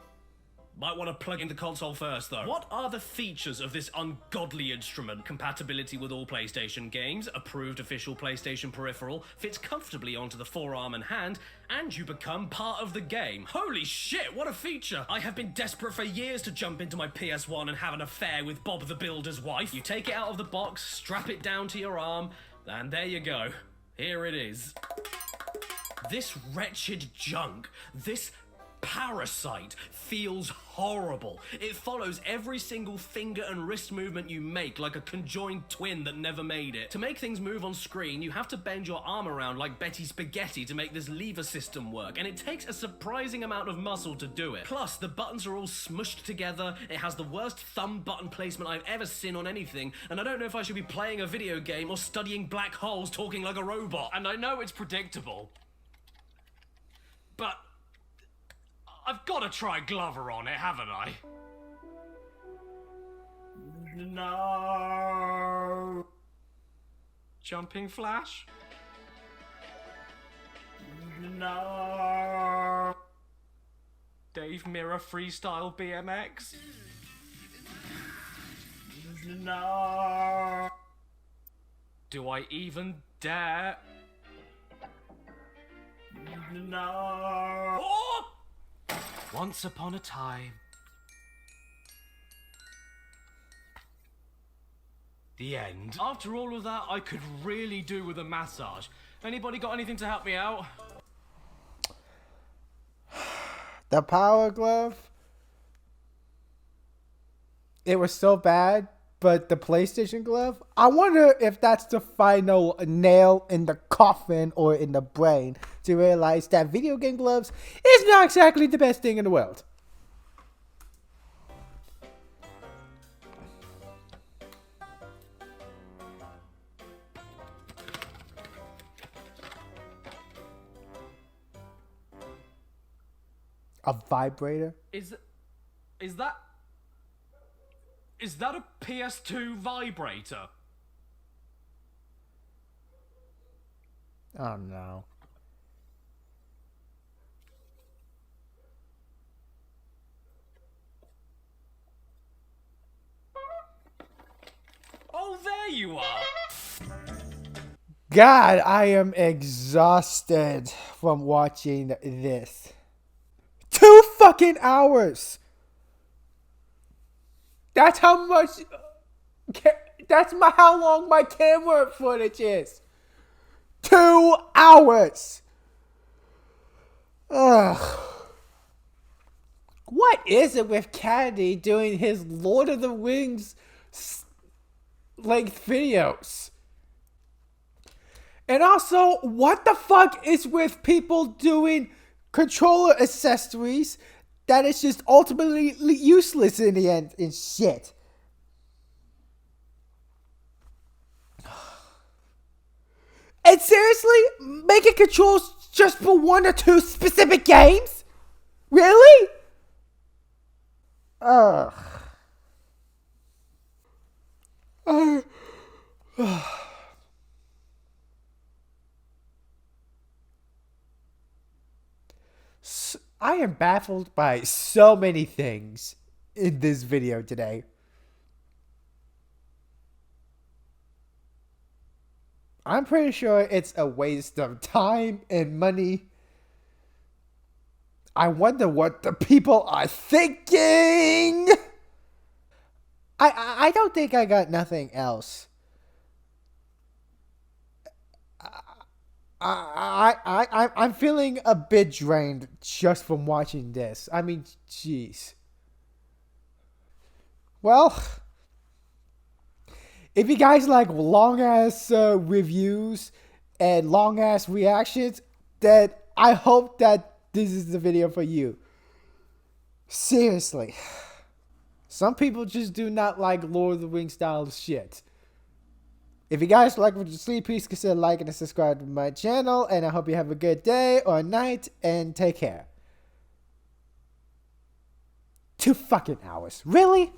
Might want to plug in the console first, though. What are the features of this ungodly instrument? Compatibility with all PlayStation games, approved official PlayStation peripheral, fits comfortably onto the forearm and hand, and you become part of the game. Holy shit, what a feature! I have been desperate for years to jump into my PS1 and have an affair with Bob the Builder's wife. You take it out of the box, strap it down to your arm, and there you go. Here it is. This wretched junk, this parasite feels horrible. It follows every single finger and wrist movement you make like a conjoined twin that never made it. To make things move on screen, you have to bend your arm around like Betty Spaghetti to make this lever system work, and it takes a surprising amount of muscle to do it. Plus, the buttons are all smushed together, it has the worst thumb button placement I've ever seen on anything, and I don't know if I should be playing a video game or studying black holes talking like a robot. And I know it's predictable, but I've got to try Glover on it, haven't I? No. Jumping Flash? No. Dave Mirror Freestyle BMX? No. Do I even dare? No. Oh! Once upon a time. The end. After all of that, I could really do with a massage. Anybody got anything to help me out? The Power Glove. It was so bad, but the PlayStation Glove, I wonder if that's the final nail in the coffin or in the brain to realize that video game gloves is not exactly the best thing in the world. A vibrator? Is that a PS2 vibrator? Oh no. Oh, there you are! God, I am exhausted from watching this. 2 fucking hours! That's how much... That's how long my camera footage is. 2 hours! Ugh. What is it with Caddy doing his Lord of the Rings length videos? And also, what the fuck is with people doing controller accessories that is just ultimately useless in the end and shit? And seriously, making controls just for 1 or 2 specific games? Really? Ugh. I am baffled by so many things in this video today. I'm pretty sure it's a waste of time and money. I wonder what the people are thinking. I don't think I got nothing else. I'm feeling a bit drained just from watching this. I mean, jeez. Well, if you guys like long-ass reviews and long-ass reactions, then I hope that this is the video for you. Seriously. Some people just do not like Lord of the Rings style shit. If you guys like what you see, please consider liking and subscribing to my channel. And I hope you have a good day or night. And take care. 2 fucking hours. Really?